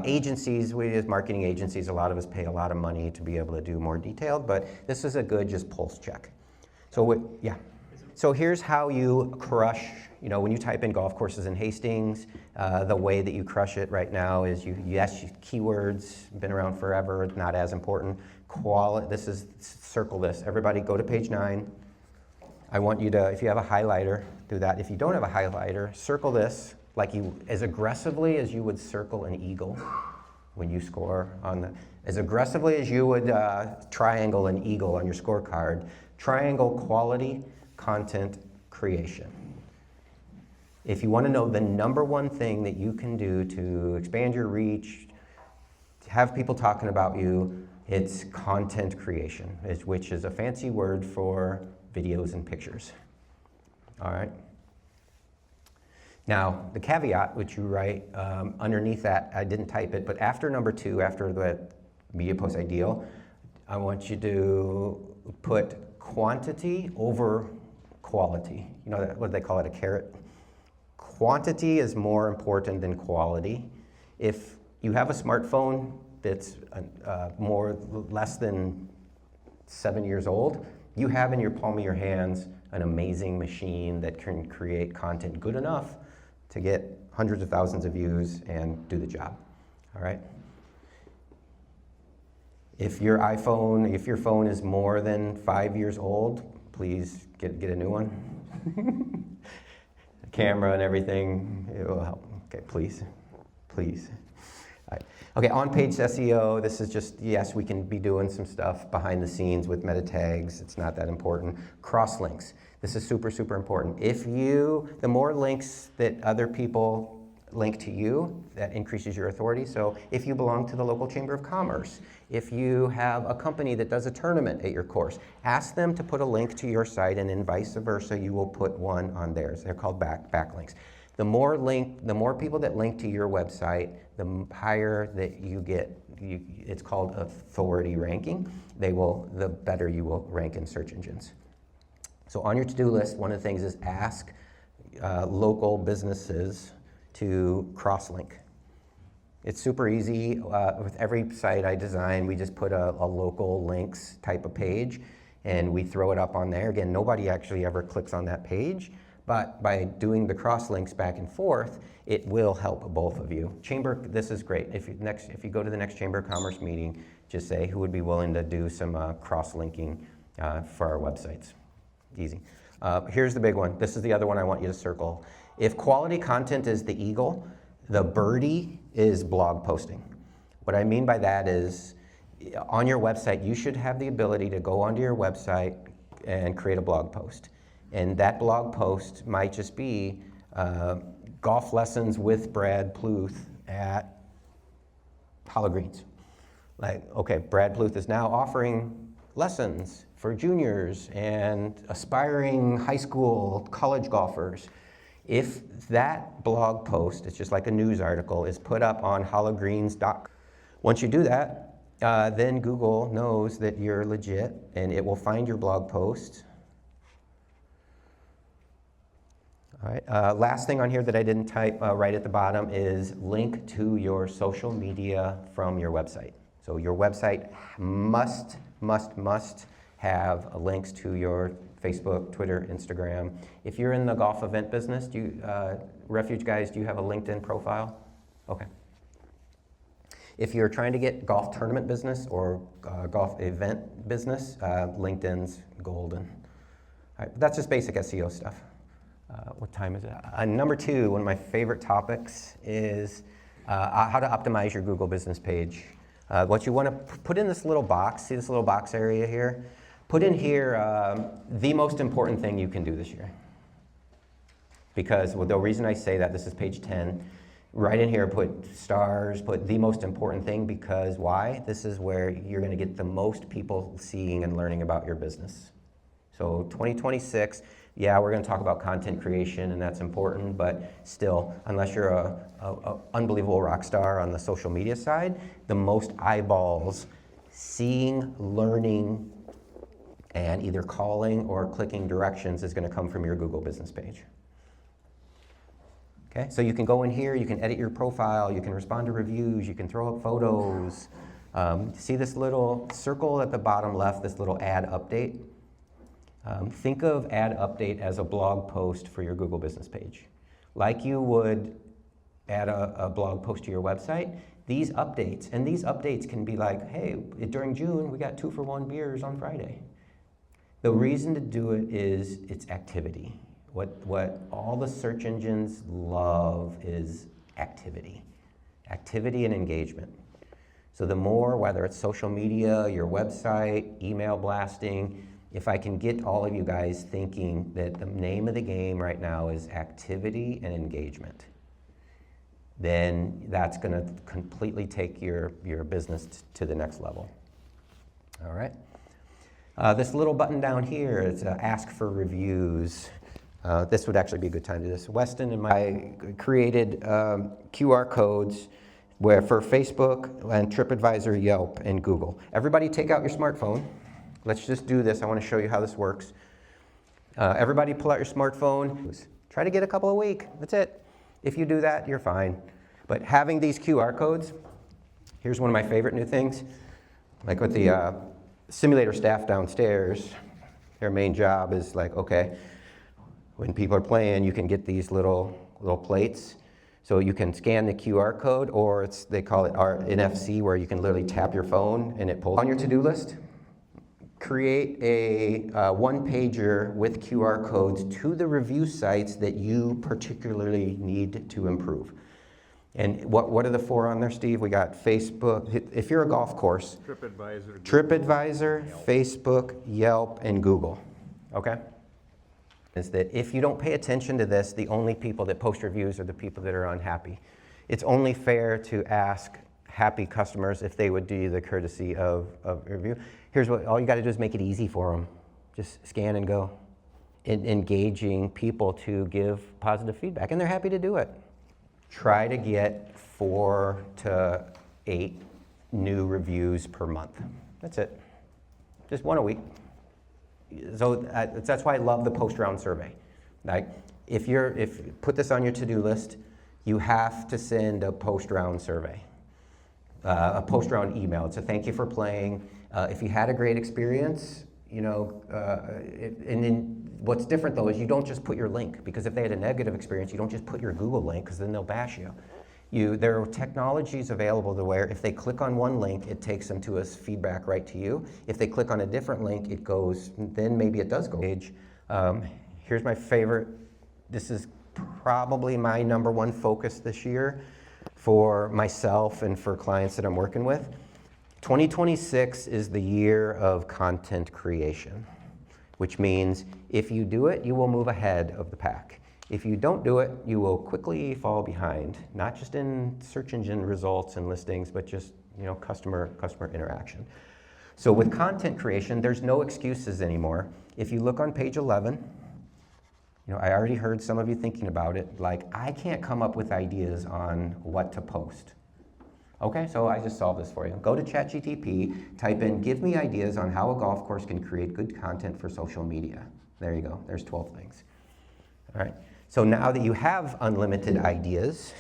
Agencies, we as marketing agencies, a lot of us pay a lot of money to be able to do more detailed, but this is a good just pulse check. So yeah. So here's how you crush, when you type in golf courses in Hastings, the way that you crush it right now is keywords, been around forever, not as important. Circle this. Everybody go to page 9. I want you to, if you have a highlighter, do that. If you don't have a highlighter, circle this as aggressively as you would circle an eagle when you score as aggressively as you would triangle an eagle on your scorecard. Triangle quality content creation. If you want to know the number one thing that you can do to expand your reach, to have people talking about you, it's content creation, which is a fancy word for videos and pictures. All right. Now, the caveat, which you write underneath that, I didn't type it, but after number 2, after the media post ideal, I want you to put quantity over quality. What do they call it, a carrot? Quantity is more important than quality. If you have a smartphone that's less than 7 years old, you have in your palm of your hands an amazing machine that can create content good enough to get hundreds of thousands of views and do the job. All right? If your phone is more than 5 years old, please get a new one. The camera and everything, it will help. Okay, please. All right. Okay, on-page SEO, this is just, yes, we can be doing some stuff behind the scenes with meta tags. It's not that important. Cross-links. This is super, super important. The more links that other people link to you, that increases your authority. So if you belong to the local Chamber of Commerce, if you have a company that does a tournament at your course, ask them to put a link to your site, and then vice versa, you will put one on theirs. They're called backlinks. The more people that link to your website, the higher that you get. It's called authority ranking. The better you will rank in search engines. So on your to-do list, one of the things is ask local businesses to cross-link. It's super easy. With every site I design, we just put a local links type of page, and we throw it up on there. Again, nobody actually ever clicks on that page, but by doing the cross-links back and forth, it will help both of you. This is great. If you go to the next Chamber of Commerce meeting, just say who would be willing to do some cross-linking for our websites. Easy. Here's the big one. This is the other one I want you to circle. If quality content is the eagle, the birdie is blog posting. What I mean by that is, on your website, you should have the ability to go onto your website and create a blog post. And that blog post might just be golf lessons with Brad Pluth at Hollow Greens. Brad Pluth is now offering lessons for juniors and aspiring high school, college golfers. If that blog post, it's just like a news article, is put up on hollowgreens.com, once you do that, then Google knows that you're legit, and it will find your blog post. All right. Last thing on here that I didn't type right at the bottom is link to your social media from your website. So your website must have links to your Facebook, Twitter, Instagram. If you're in the golf event business, Refuge guys, do you have a LinkedIn profile? Okay. If you're trying to get golf tournament business or golf event business, LinkedIn's golden. All right, that's just basic SEO stuff. What time is it? Number 2, one of my favorite topics is how to optimize your Google business page. What you want to put in this little box, see this little box area here? Put in here the most important thing you can do this year. Because the reason I say that, this is page 10, right in here put stars, put the most important thing, because why? This is where you're going to get the most people seeing and learning about your business. So 2026, yeah, we're going to talk about content creation, and that's important, but still, unless you're a unbelievable rock star on the social media side, the most eyeballs seeing, learning, And either calling or clicking directions is going to come from your Google business page. Okay, so you can go in here, you can edit your profile, you can respond to reviews, you can throw up photos. See this little circle at the bottom left, this little add update? Think of add update as a blog post for your Google business page. Like you would add a blog post to your website, these updates can be like, hey, during June, we got 2-for-1 beers on Friday. The reason to do it is it's activity. What all the search engines love is activity. Activity and engagement. So the more, whether it's social media, your website, email blasting, if I can get all of you guys thinking that the name of the game right now is activity and engagement, then that's going to completely take your business to the next level. All right. This little button down here is ask for reviews. This would actually be a good time to do this. Weston and I created QR codes where for Facebook and TripAdvisor, Yelp, and Google. Everybody take out your smartphone. Let's just do this. I want to show you how this works. Everybody pull out your smartphone. Try to get a couple a week. That's it. If you do that, you're fine. But having these QR codes, here's one of my favorite new things. Like with the simulator staff downstairs, their main job is like, okay, when people are playing, you can get these little plates. So you can scan the QR code, or they call it NFC, where you can literally tap your phone and it pulls on your to-do list. Create a one-pager with QR codes to the review sites that you particularly need to improve. And what are the 4 on there, Steve? We got Facebook. If you're a golf course, TripAdvisor, Facebook, Yelp, and Google. Okay? Is that if you don't pay attention to this, the only people that post reviews are the people that are unhappy. It's only fair to ask happy customers if they would do you the courtesy of review. Here's what, all you got to do is make it easy for them. Just scan and go. Engaging people to give positive feedback, and they're happy to do it. Try to get 4 to 8 new reviews per month. That's it. Just 1 a week. So that's why I love the post-round survey. Like, if you put this on your to-do list, you have to send a post-round survey, a post-round email. It's a thank you for playing. If you had a great experience, and then what's different though is you don't just put your link, because if they had a negative experience, you don't just put your Google link, because then they'll bash you. There are technologies available to where if they click on one link, it takes them to a feedback right to you. If they click on a different link, it goes, then maybe it does go. Here's my favorite. This is probably my #1 focus this year for myself and for clients that I'm working with. 2026 is the year of content creation, which means if you do it, you will move ahead of the pack. If you don't do it, you will quickly fall behind, not just in search engine results and listings, but just customer interaction. So with content creation, there's no excuses anymore. If you look on page 11, I already heard some of you thinking about it, like, I can't come up with ideas on what to post. Okay, so I just solved this for you. Go to ChatGPT, type in, give me ideas on how a golf course can create good content for social media. There you go, there's 12 things. All right, so now that you have unlimited ideas,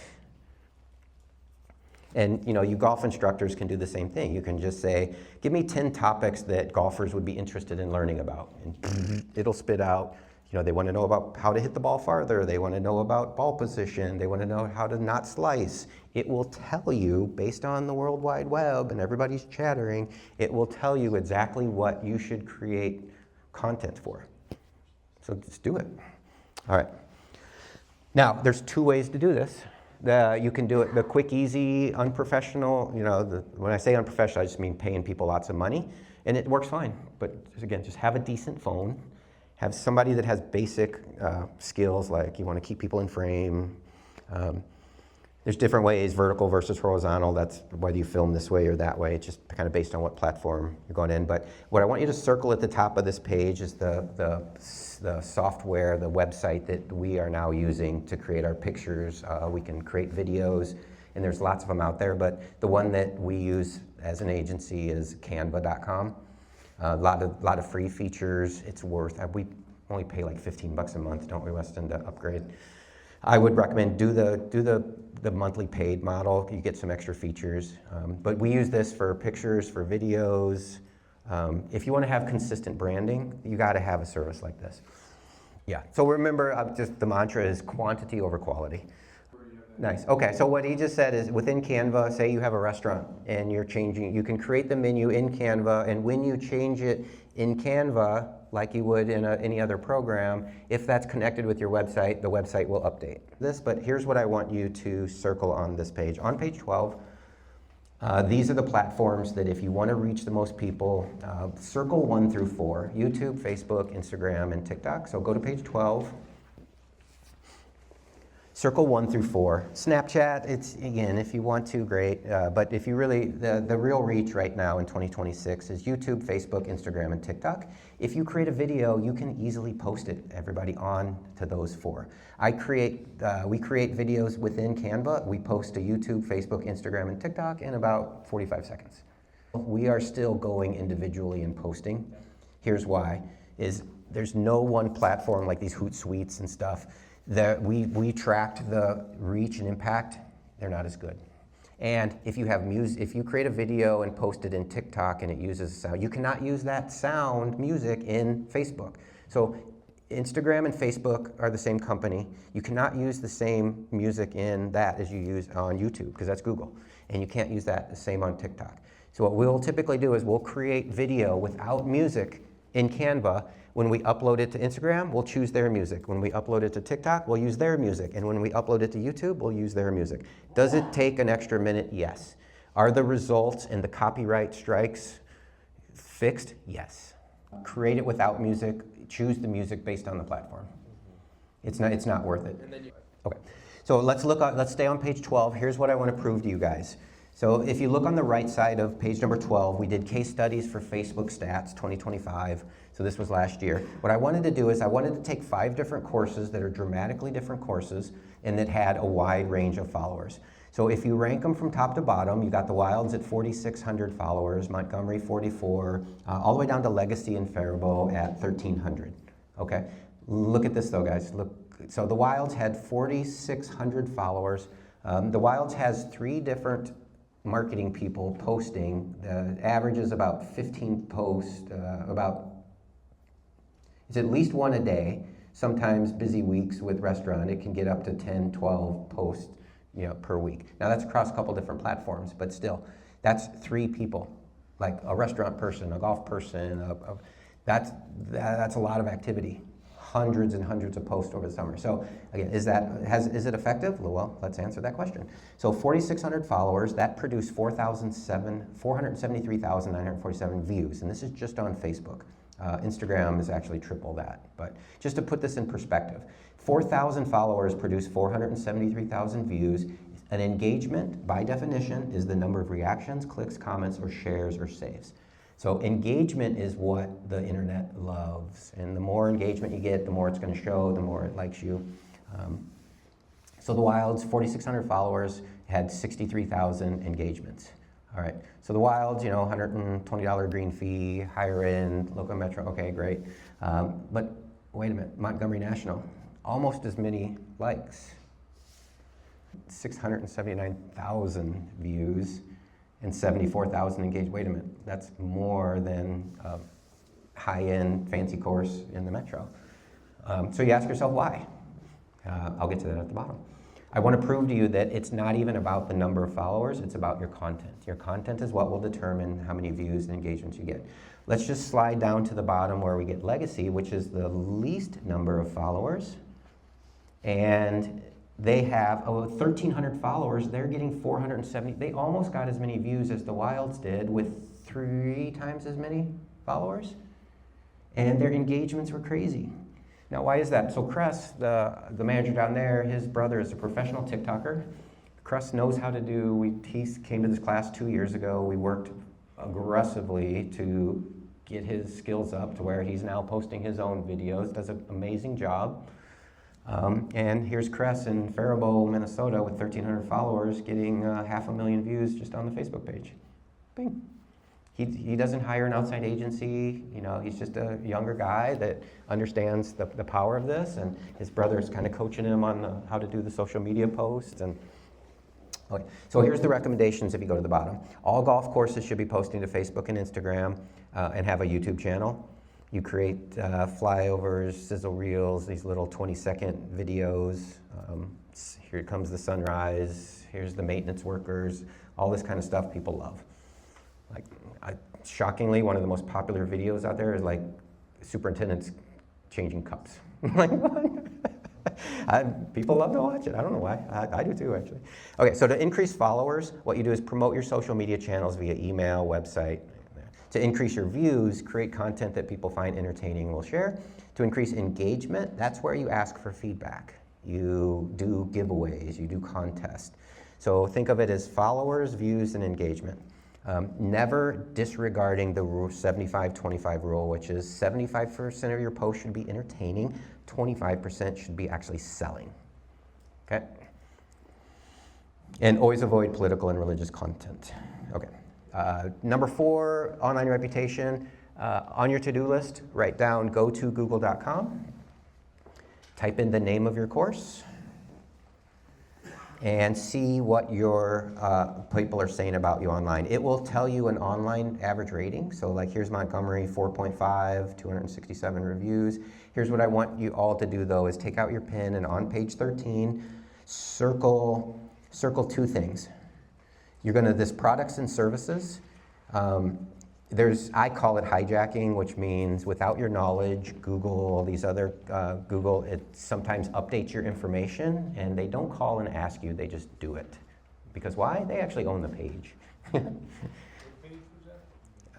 and you golf instructors can do the same thing. You can just say, give me 10 topics that golfers would be interested in learning about. And it'll spit out, they want to know about how to hit the ball farther. They want to know about ball position. They want to know how to not slice. It will tell you, based on the World Wide Web and everybody's chattering, it will tell you exactly what you should create content for. So just do it. All right. Now, there's 2 ways to do this. You can do it the quick, easy, unprofessional. When I say unprofessional, I just mean paying people lots of money, and it works fine. But again, just have a decent phone. Have somebody that has basic skills, like you want to keep people in frame. There's different ways, vertical versus horizontal. That's whether you film this way or that way. It's just kind of based on what platform you're going in. But what I want you to circle at the top of this page is the software, the website that we are now using to create our pictures. We can create videos, and there's lots of them out there. But the one that we use as an agency is canva.com. A lot of free features. It's worth. We only pay like $15 a month, don't we, Weston, to upgrade? I would recommend do the monthly paid model. You get some extra features, but we use this for pictures, for videos. If you want to have consistent branding, you got to have a service like this. Yeah. So remember, just the mantra is quantity over quality. Nice. Okay, so what he just said is within Canva, say you have a restaurant and you're changing, you can create the menu in Canva, and when you change it in Canva, like you would in any other program, if that's connected with your website, the website will update this. But here's what I want you to circle on this page. On page 12, these are the platforms that if you want to reach the most people, circle 1 through 4, YouTube, Facebook, Instagram, and TikTok. So go to page 12. Circle 1 through 4. Snapchat, it's, again, if you want to, great. But if you really, the real reach right now in 2026 is YouTube, Facebook, Instagram, and TikTok. If you create a video, you can easily post it, everybody, on to those 4. We create videos within Canva. We post to YouTube, Facebook, Instagram, and TikTok in about 45 seconds. We are still going individually and posting. Here's why, is there's no one platform like these Hootsuite and stuff. We tracked the reach and impact, they're not as good. And if you have if you create a video and post it in TikTok and it uses sound, you cannot use that sound music in Facebook. So Instagram and Facebook are the same company. You cannot use the same music in that as you use on YouTube, because that's Google. And you can't use that the same on TikTok. So what we'll typically do is we'll create video without music in Canva. When we upload it to Instagram, we'll choose their music. When we upload it to TikTok, we'll use their music. And when we upload it to YouTube, we'll use their music. Does it take an extra minute? Yes. Are the results and the copyright strikes fixed? Yes. Create it without music. Choose the music based on the platform. It's not worth it. Okay. So let's stay on page 12. Here's what I want to prove to you guys. So if you look on the right side of page number 12, we did case studies for Facebook Stats 2025. So this was last year. What I wanted to do is I wanted to take 5 different courses that are dramatically different courses and that had a wide range of followers. So if you rank them from top to bottom, you got the Wilds at 4,600 followers, Montgomery 44, all the way down to Legacy and Faribault at 1,300. Okay, look at this though, guys. Look, so the Wilds had 4,600 followers. The Wilds has 3 different marketing people posting. The average is about 15 posts, it's at least 1 a day. Sometimes busy weeks with restaurant, it can get up to 10, 12 posts, per week. Now that's across a couple different platforms, but still, that's 3 people, like a restaurant person, a golf person. That's a lot of activity. Hundreds and hundreds of posts over the summer. So again, is it effective? Well, let's answer that question. So 4,600 followers, that produced 473,947 views, and this is just on Facebook. Instagram is actually triple that. But just to put this in perspective, 4,000 followers produce 473,000 views. An engagement, by definition, is the number of reactions, clicks, comments, or shares, or saves. So engagement is what the internet loves. And the more engagement you get, the more it's going to show, the more it likes you. So the Wilds, 4,600 followers, had 63,000 engagements. All right, so the Wilds, $120 green fee, higher end, local metro, okay, great. But wait a minute, Montgomery National, almost as many likes, 679,000 views and 74,000 engaged. Wait a minute, that's more than a high-end fancy course in the metro. So you ask yourself why. I'll get to that at the bottom. I want to prove to you that it's not even about the number of followers, it's about your content. Your content is what will determine how many views and engagements you get. Let's just slide down to the bottom where we get Legacy, which is the least number of followers. And they have 1,300 followers, they're getting 470, they almost got as many views as the Wilds did with 3 times as many followers. And their engagements were crazy. Now, why is that? So Cress, the manager down there, his brother is a professional TikToker. Cress knows how to do, he came to this class 2 years ago. We worked aggressively to get his skills up to where he's now posting his own videos, does an amazing job. And here's Cress in Faribault, Minnesota with 1,300 followers getting 500,000 views just on the Facebook page. Bing. He doesn't hire an outside agency, you know, he's just a younger guy that understands the power of this, and his brother's kind of coaching him on how to do the social media posts. And okay, so here's the recommendations if you go to the bottom. All golf courses should be posting to Facebook and Instagram and have a YouTube channel. You create flyovers, sizzle reels, these little 20-second videos. Here comes the sunrise, here's the maintenance workers, all this kind of stuff people love. Like, shockingly, one of the most popular videos out there is like superintendents changing cups. Like, what? People love to watch it. I don't know why. I do too, actually. Okay, so to increase followers, what you do is promote your social media channels via email, website. To increase your views, create content that people find entertaining and will share. To increase engagement, that's where you ask for feedback. You do giveaways, you do contests. So think of it as followers, views, and engagement. Never disregarding the 75-25 rule, which is 75% of your post should be entertaining, 25% should be actually selling. Okay? And always avoid political and religious content. Okay. Number 4, online reputation. On your to-do list, write down go-to-google.com. Type in the name of your course and see what your people are saying about you online. It will tell you an online average rating. So like here's Montgomery, 4.5, 267 reviews. Here's what I want you all to do though is take out your pen and on page 13, circle 2 things. You're gonna, this products and services, I call it hijacking, which means without your knowledge, Google, all these other, Google, it sometimes updates your information and they don't call and ask you, they just do it. Because why? They actually own the page. What page was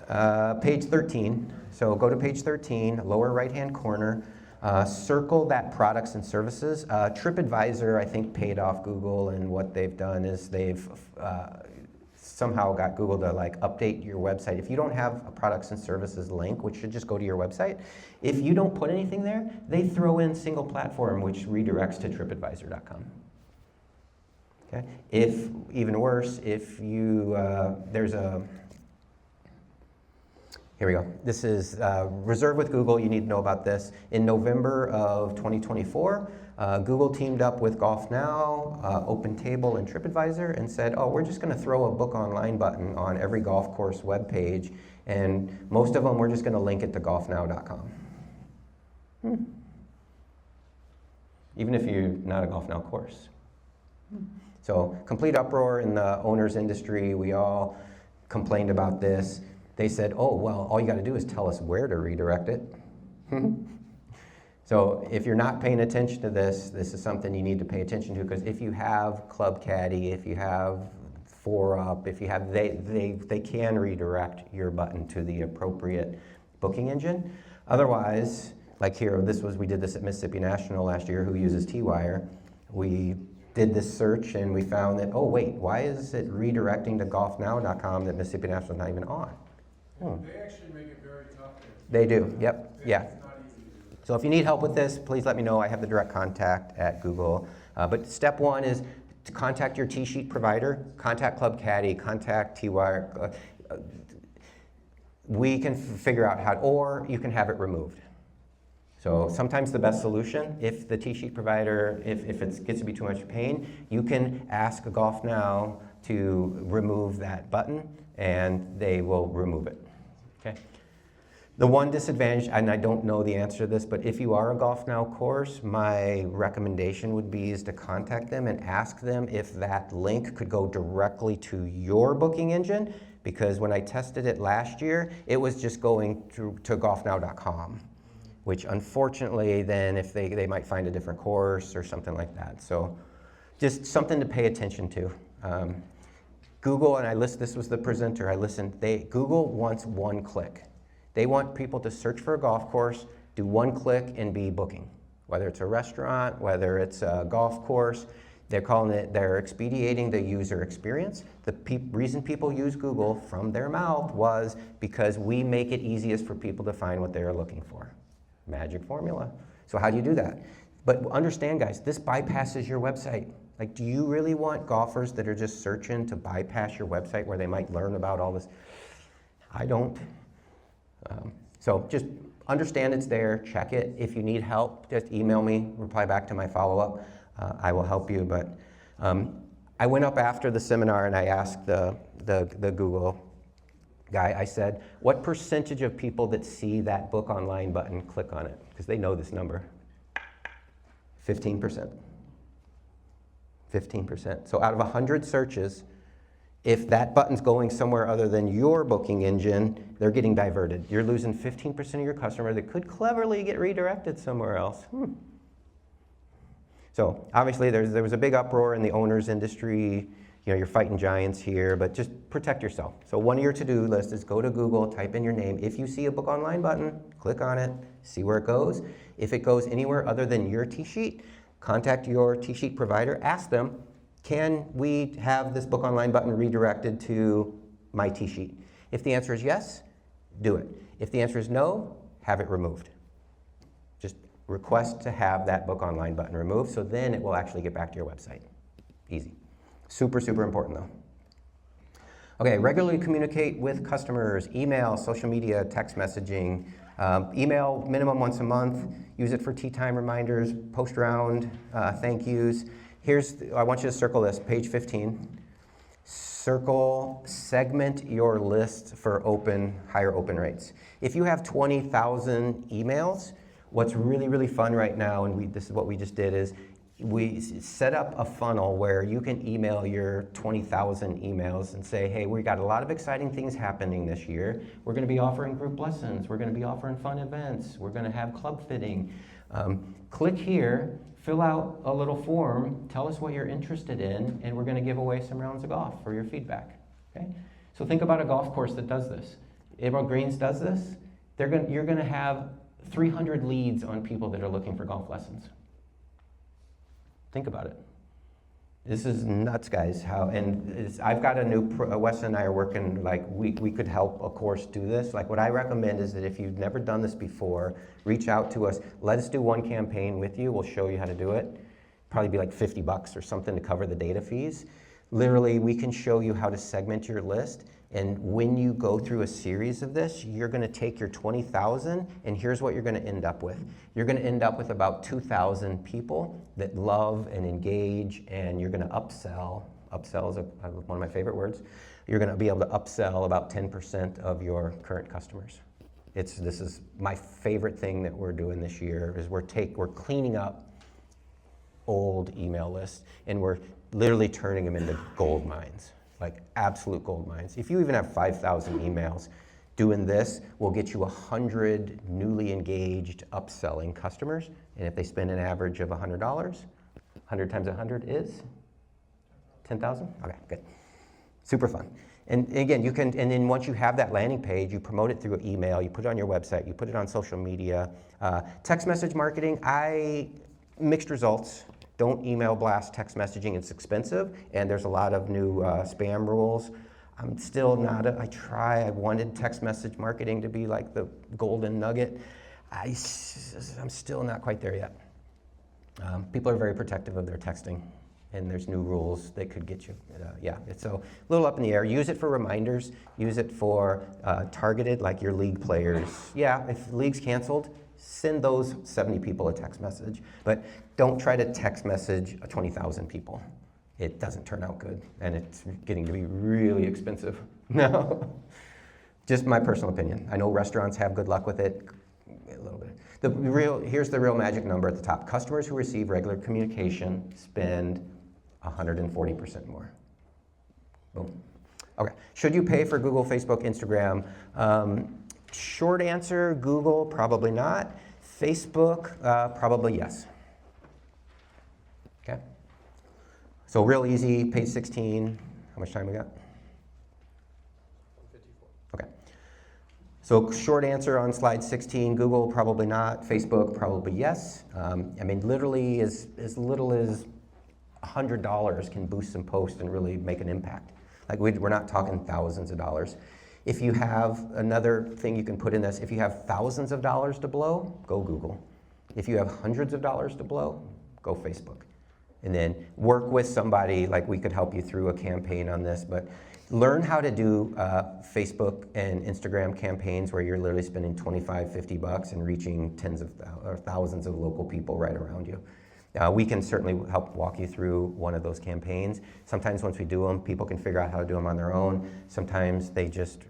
that? Page 13. So go to page 13, lower right-hand corner, circle that products and services. TripAdvisor, I think, paid off Google, and what they've done is they've somehow got Google to like update your website. If you don't have a products and services link, which should just go to your website, if you don't put anything there, they throw in single platform, which redirects to tripadvisor.com. Okay? If, even worse, if you, there's a, here we go. This is reserved with Google. You need to know about this. In November of 2024, Google teamed up with GolfNow, OpenTable, and TripAdvisor and said, oh, we're just going to throw a book online button on every golf course webpage, and most of them we're just going to link it to golfnow.com. Even if you're not a GolfNow course. So complete uproar in the owners industry. We all complained about this. They said, oh, well, all you got to do is tell us where to redirect it. So if you're not paying attention to this, this is something you need to pay attention to, because if you have Club Caddy, if you have 4Up, if you have, they can redirect your button to the appropriate booking engine. Otherwise, like here, we did this at Mississippi National last year, who uses T-Wire. We did this search and we found that, oh wait, why is it redirecting to golfnow.com that Mississippi National is not even on? They actually make it very tough. They do, yep, yeah. It's not easy to do. So if you need help with this, please let me know. I have the direct contact at Google. But step 1 is to contact your T-sheet provider, contact Club Caddy, contact T-Wire. We can figure out how, or you can have it removed. So sometimes the best solution, if the T-sheet provider, if it gets to be too much pain, you can ask GolfNow to remove that button and they will remove it. Okay. The one disadvantage, and I don't know the answer to this, but if you are a GolfNow course, my recommendation would be is to contact them and ask them if that link could go directly to your booking engine, because when I tested it last year, it was just going to golfnow.com, which unfortunately then if they might find a different course or something like that. So just something to pay attention to. Google, and this was the presenter, Google wants one click. They want people to search for a golf course, do one click, and be booking. Whether it's a restaurant, whether it's a golf course, they're expediting the user experience. The reason people use Google from their mouth was because we make it easiest for people to find what they're looking for. Magic formula. So how do you do that? But understand, guys, this bypasses your website. Like, do you really want golfers that are just searching to bypass your website where they might learn about all this? I don't. So just understand it's there, check it. If you need help, just email me, reply back to my follow-up. I will help you, but I went up after the seminar and I asked the Google guy, I said, what percentage of people that see that book online button click on it? Because they know this number. 15%. 15%. So out of 100 searches, if that button's going somewhere other than your booking engine, they're getting diverted. You're losing 15% of your customer that could cleverly get redirected somewhere else. So obviously there was a big uproar in the owners industry. You know, you're fighting giants here, but just protect yourself. So one of your to-do list is go to Google, type in your name. If you see a book online button, click on it, see where it goes. If it goes anywhere other than your T-sheet, contact your T-sheet provider, ask them, can we have this book online button redirected to my T-sheet? If the answer is yes, do it. If the answer is no, have it removed. Just request to have that book online button removed, so then it will actually get back to your website. Easy. Super, super important though. Okay, regularly communicate with customers, email, social media, text messaging. Email minimum once a month. Use it for tea time reminders, post around, thank yous. I want you to circle this, page 15. Circle, segment your list for higher open rates. If you have 20,000 emails, what's really, really fun right now, and this is what we just did, is we set up a funnel where you can email your 20,000 emails and say, hey, we got a lot of exciting things happening this year. We're going to be offering group lessons. We're going to be offering fun events. We're going to have club fitting. Click here, fill out a little form, tell us what you're interested in, and we're going to give away some rounds of golf for your feedback. Okay? So think about a golf course that does this. Emerald Greens does this. You're going to have 300 leads on people that are looking for golf lessons. Think about it. This is nuts, guys. I've got a new, Wes and I are working, like we could help a course do this. Like what I recommend is that if you've never done this before, reach out to us. Let us do one campaign with you. We'll show you how to do it. Probably be like $50 or something to cover the data fees. Literally, we can show you how to segment your list. And when you go through a series of this, you're going to take your 20,000, and here's what you're going to end up with. You're going to end up with about 2,000 people that love and engage, and you're going to upsell. Upsell is one of my favorite words. You're going to be able to upsell about 10% of your current customers. This is my favorite thing that we're doing this year, is we're cleaning up old email lists, and we're literally turning them into gold mines. Like absolute gold mines. If you even have 5,000 emails, doing this will get you 100 newly engaged upselling customers. And if they spend an average of $100, 100 times 100 is 10,000? Okay, good. Super fun. And again, and then once you have that landing page, you promote it through email, you put it on your website, you put it on social media. Text message marketing, mixed results. Don't email blast text messaging, it's expensive, and there's a lot of new spam rules. I'm still not, I wanted text message marketing to be like the golden nugget. I'm still not quite there yet. People are very protective of their texting, and there's new rules that could get you. It's a little up in the air. Use it for reminders, use it for targeted, like your league players. Yeah, if the league's canceled, send those 70 people a text message, but don't try to text message 20,000 people. It doesn't turn out good, and it's getting to be really expensive. No, just my personal opinion. I know restaurants have good luck with it, a little bit. Here's the real magic number at the top. Customers who receive regular communication spend 140% more. Boom. Okay, should you pay for Google, Facebook, Instagram? Short answer, Google, probably not. Facebook, probably yes. Okay. So real easy, page 16. How much time we got? 54. Okay. So short answer on slide 16, Google, probably not. Facebook, probably yes. Literally as little as $100 can boost some posts and really make an impact. Like we're not talking thousands of dollars. If you have another thing you can put in this, if you have thousands of dollars to blow, go Google. If you have hundreds of dollars to blow, go Facebook. And then work with somebody, like we could help you through a campaign on this, but Learn how to do Facebook and Instagram campaigns where you're literally spending 25, 50 bucks and reaching tens of or thousands of local people right around you. We can certainly help walk you through one of those campaigns. Sometimes once we do them, people can figure out how to do them on their own. Sometimes they just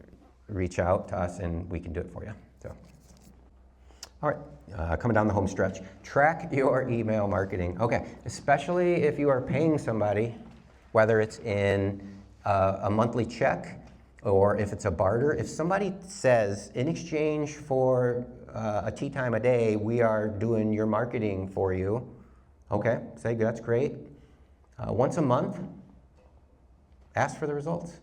reach out to us and we can do it for you. So, all right, coming down the home stretch. Track your email marketing. Okay, especially if you are paying somebody, whether it's in a monthly check or if it's a barter. If somebody says, in exchange for a tea time a day, we are doing your marketing for you, okay, say that's great. Once a month, ask for the results.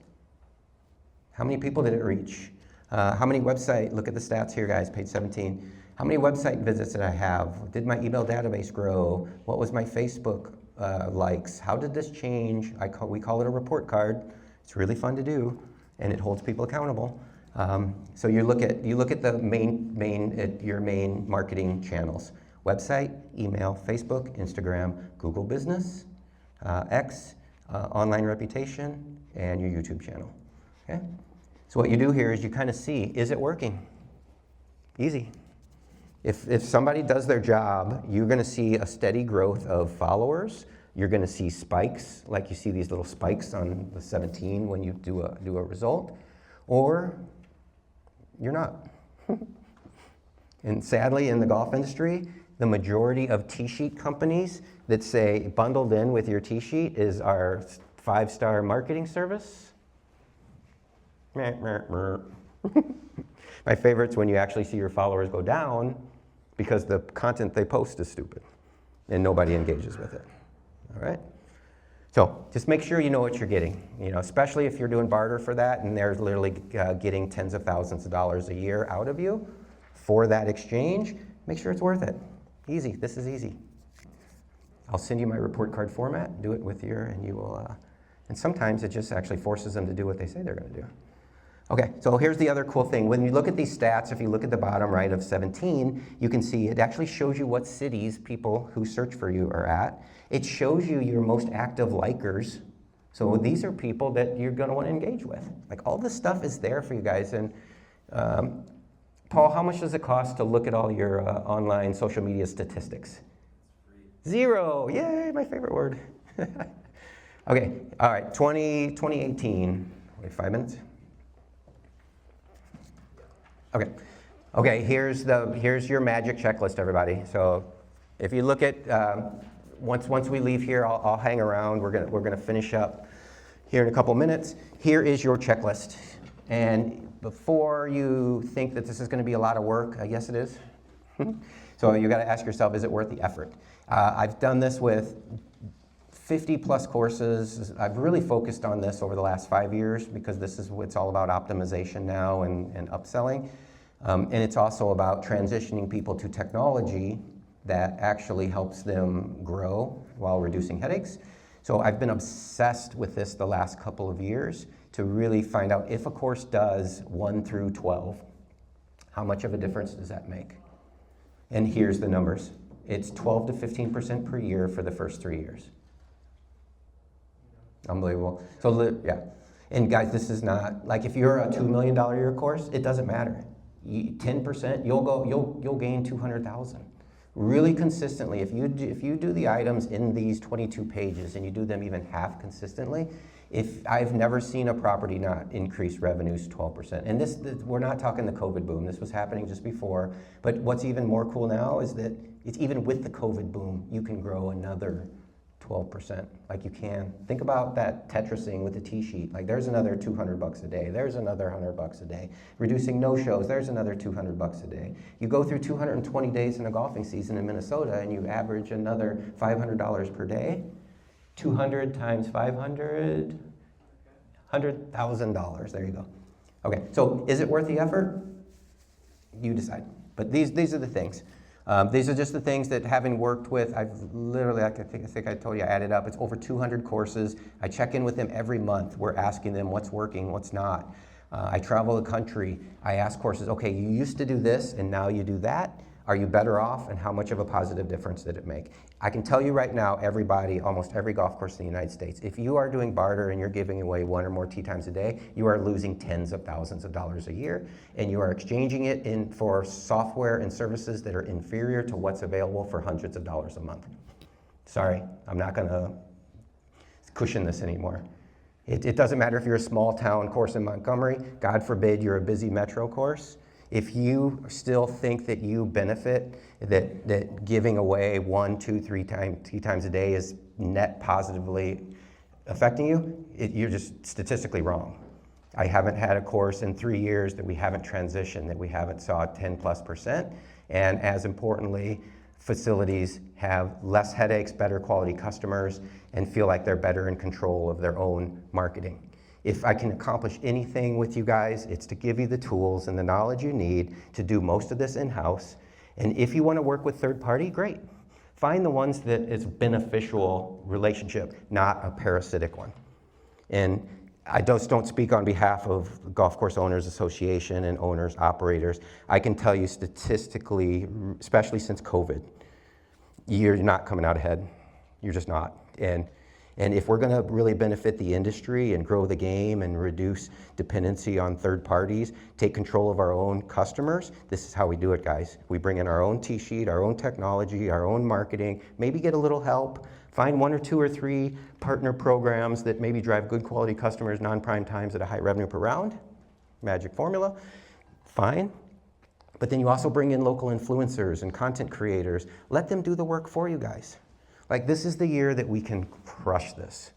How many people did it reach? How many look at the stats here guys, page 17. How many website visits did I have? Did my email database grow? What was my Facebook likes? How did this change? We call it a report card. It's really fun to do, and it holds people accountable. So you look at the your main marketing channels: website, email, Facebook, Instagram, Google Business, X, online reputation, and your YouTube channel. Okay. So what you do here is you kind of see, is it working? Easy. If somebody does their job, you're going to see a steady growth of followers. You're going to see spikes, like you see these little spikes on the 17 when you do a result, or you're not. And sadly, in the golf industry, the majority of tee sheet companies that say bundled in with your tee sheet is our 5-star marketing service. My favorite's when you actually see your followers go down because the content they post is stupid and nobody engages with it. All right? So just make sure you know what you're getting, especially if you're doing barter for that and they're literally getting tens of thousands of dollars a year out of you for that exchange. Make sure it's worth it. Easy. This is easy. I'll send you my report card format. Do it with and you will. And sometimes it just actually forces them to do what they say they're going to do. Okay, so here's the other cool thing. When you look at these stats, if you look at the bottom right of 17, you can see it actually shows you what cities people who search for you are at. It shows you your most active likers. So these are people that you're going to want to engage with. Like all this stuff is there for you guys. And Paul, how much does it cost to look at all your online social media statistics? Free. 0. Yay, my favorite word. Okay, all right, 2018. Wait, 5 minutes? Okay. Here's your magic checklist, everybody. So, if you look at once we leave here, I'll hang around. We're gonna finish up here in a couple minutes. Here is your checklist, and before you think that this is going to be a lot of work, yes, it is. So you got to ask yourself, is it worth the effort? I've done this with 50 plus courses. I've really focused on this over the last 5 years because this is what's all about optimization now and upselling. And it's also about transitioning people to technology that actually helps them grow while reducing headaches. So I've been obsessed with this the last couple of years to really find out if a course does 1 through 12, how much of a difference does that make? And here's the numbers. It's 12 to 15% per year for the first 3 years. Unbelievable. So yeah, and guys, this is not like if you're a $2 million a year course, it doesn't matter. 10%, you'll gain 200,000. Really consistently, if you do the items in these 22 pages and you do them even half consistently, if I've never seen a property not increase revenues 12%. And this we're not talking the COVID boom. This was happening just before. But what's even more cool now is that it's even with the COVID boom, you can grow another 12%, like you can. Think about that Tetrising with the T-sheet. Like there's another 200 bucks a day. There's another 100 bucks a day. Reducing no-shows, there's another 200 bucks a day. You go through 220 days in a golfing season in Minnesota and you average another $500 per day. 200 times 500, $100,000. There you go. Okay, so is it worth the effort? You decide. But these are the things. These are just the things that having worked with, I've literally, I think I told you, I added up, it's over 200 courses. I check in with them every month. We're asking them what's working, what's not. I travel the country. I ask courses, okay, you used to do this and now you do that. Are you better off, and how much of a positive difference did it make? I can tell you right now, everybody, almost every golf course in the United States, if you are doing barter and you're giving away 1 or more tee times a day, you are losing tens of thousands of dollars a year, and you are exchanging it for software and services that are inferior to what's available for hundreds of dollars a month. Sorry, I'm not going to cushion this anymore. It doesn't matter if you're a small town course in Montgomery, God forbid you're a busy metro course. If you still think that you benefit, that giving away 1, 2, 3 times a day is net positively affecting you, you're just statistically wrong. I haven't had a course in 3 years that we haven't transitioned, that we haven't saw 10+%, and as importantly, facilities have less headaches, better quality customers, and feel like they're better in control of their own marketing. If I can accomplish anything with you guys, it's to give you the tools and the knowledge you need to do most of this in-house. And if you want to work with third party, great. Find the ones that it's beneficial relationship, not a parasitic one. And I just don't speak on behalf of Golf Course Owners Association and owners, operators. I can tell you statistically, especially since COVID, you're not coming out ahead. You're just not. And if we're going to really benefit the industry and grow the game and reduce dependency on third parties, take control of our own customers, this is how we do it, guys. We bring in our own tee sheet, our own technology, our own marketing, maybe get a little help, find 1 or 2 or 3 partner programs that maybe drive good quality customers, non-prime times at a high revenue per round, magic formula, fine. But then you also bring in local influencers and content creators. Let them do the work for you guys. Like, this is the year that we can crush this.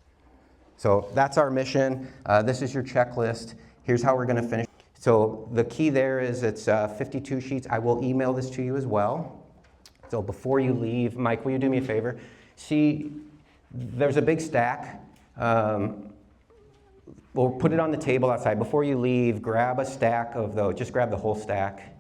So that's our mission. This is your checklist. Here's how we're going to finish. So the key there is it's 52 sheets. I will email this to you as well. So before you leave, Mike, will you do me a favor? See, there's a big stack. We'll put it on the table outside. Before you leave, grab a stack of those. Just grab the whole stack.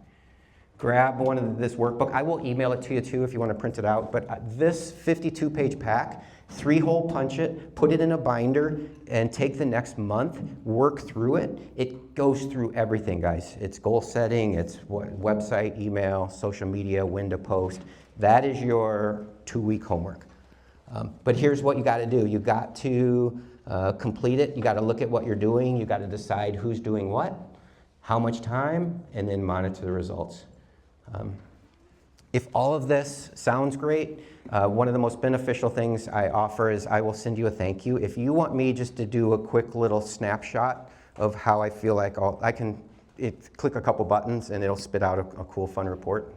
Grab one of this workbook. I will email it to you too if you want to print it out. But this 52-page pack, 3-hole punch it, put it in a binder, and take the next month, work through it. It goes through everything, guys. It's goal setting, it's website, email, social media, when to post. That is your 2-week homework. But here's what you got to do. You got to complete it. You got to look at what you're doing. You got to decide who's doing what, how much time, and then monitor the results. If all of this sounds great, one of the most beneficial things I offer is I will send you a thank you. If you want me just to do a quick little snapshot of how I feel like I can click a couple buttons and it'll spit out a cool, fun report.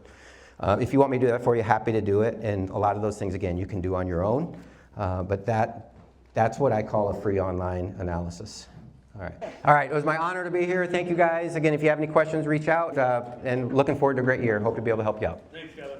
If you want me to do that for you, happy to do it. And a lot of those things, again, you can do on your own. But that's what I call a free online analysis. All right, it was my honor to be here. Thank you guys. Again, if you have any questions, reach out. And looking forward to a great year. Hope to be able to help you out. Thanks, Kevin.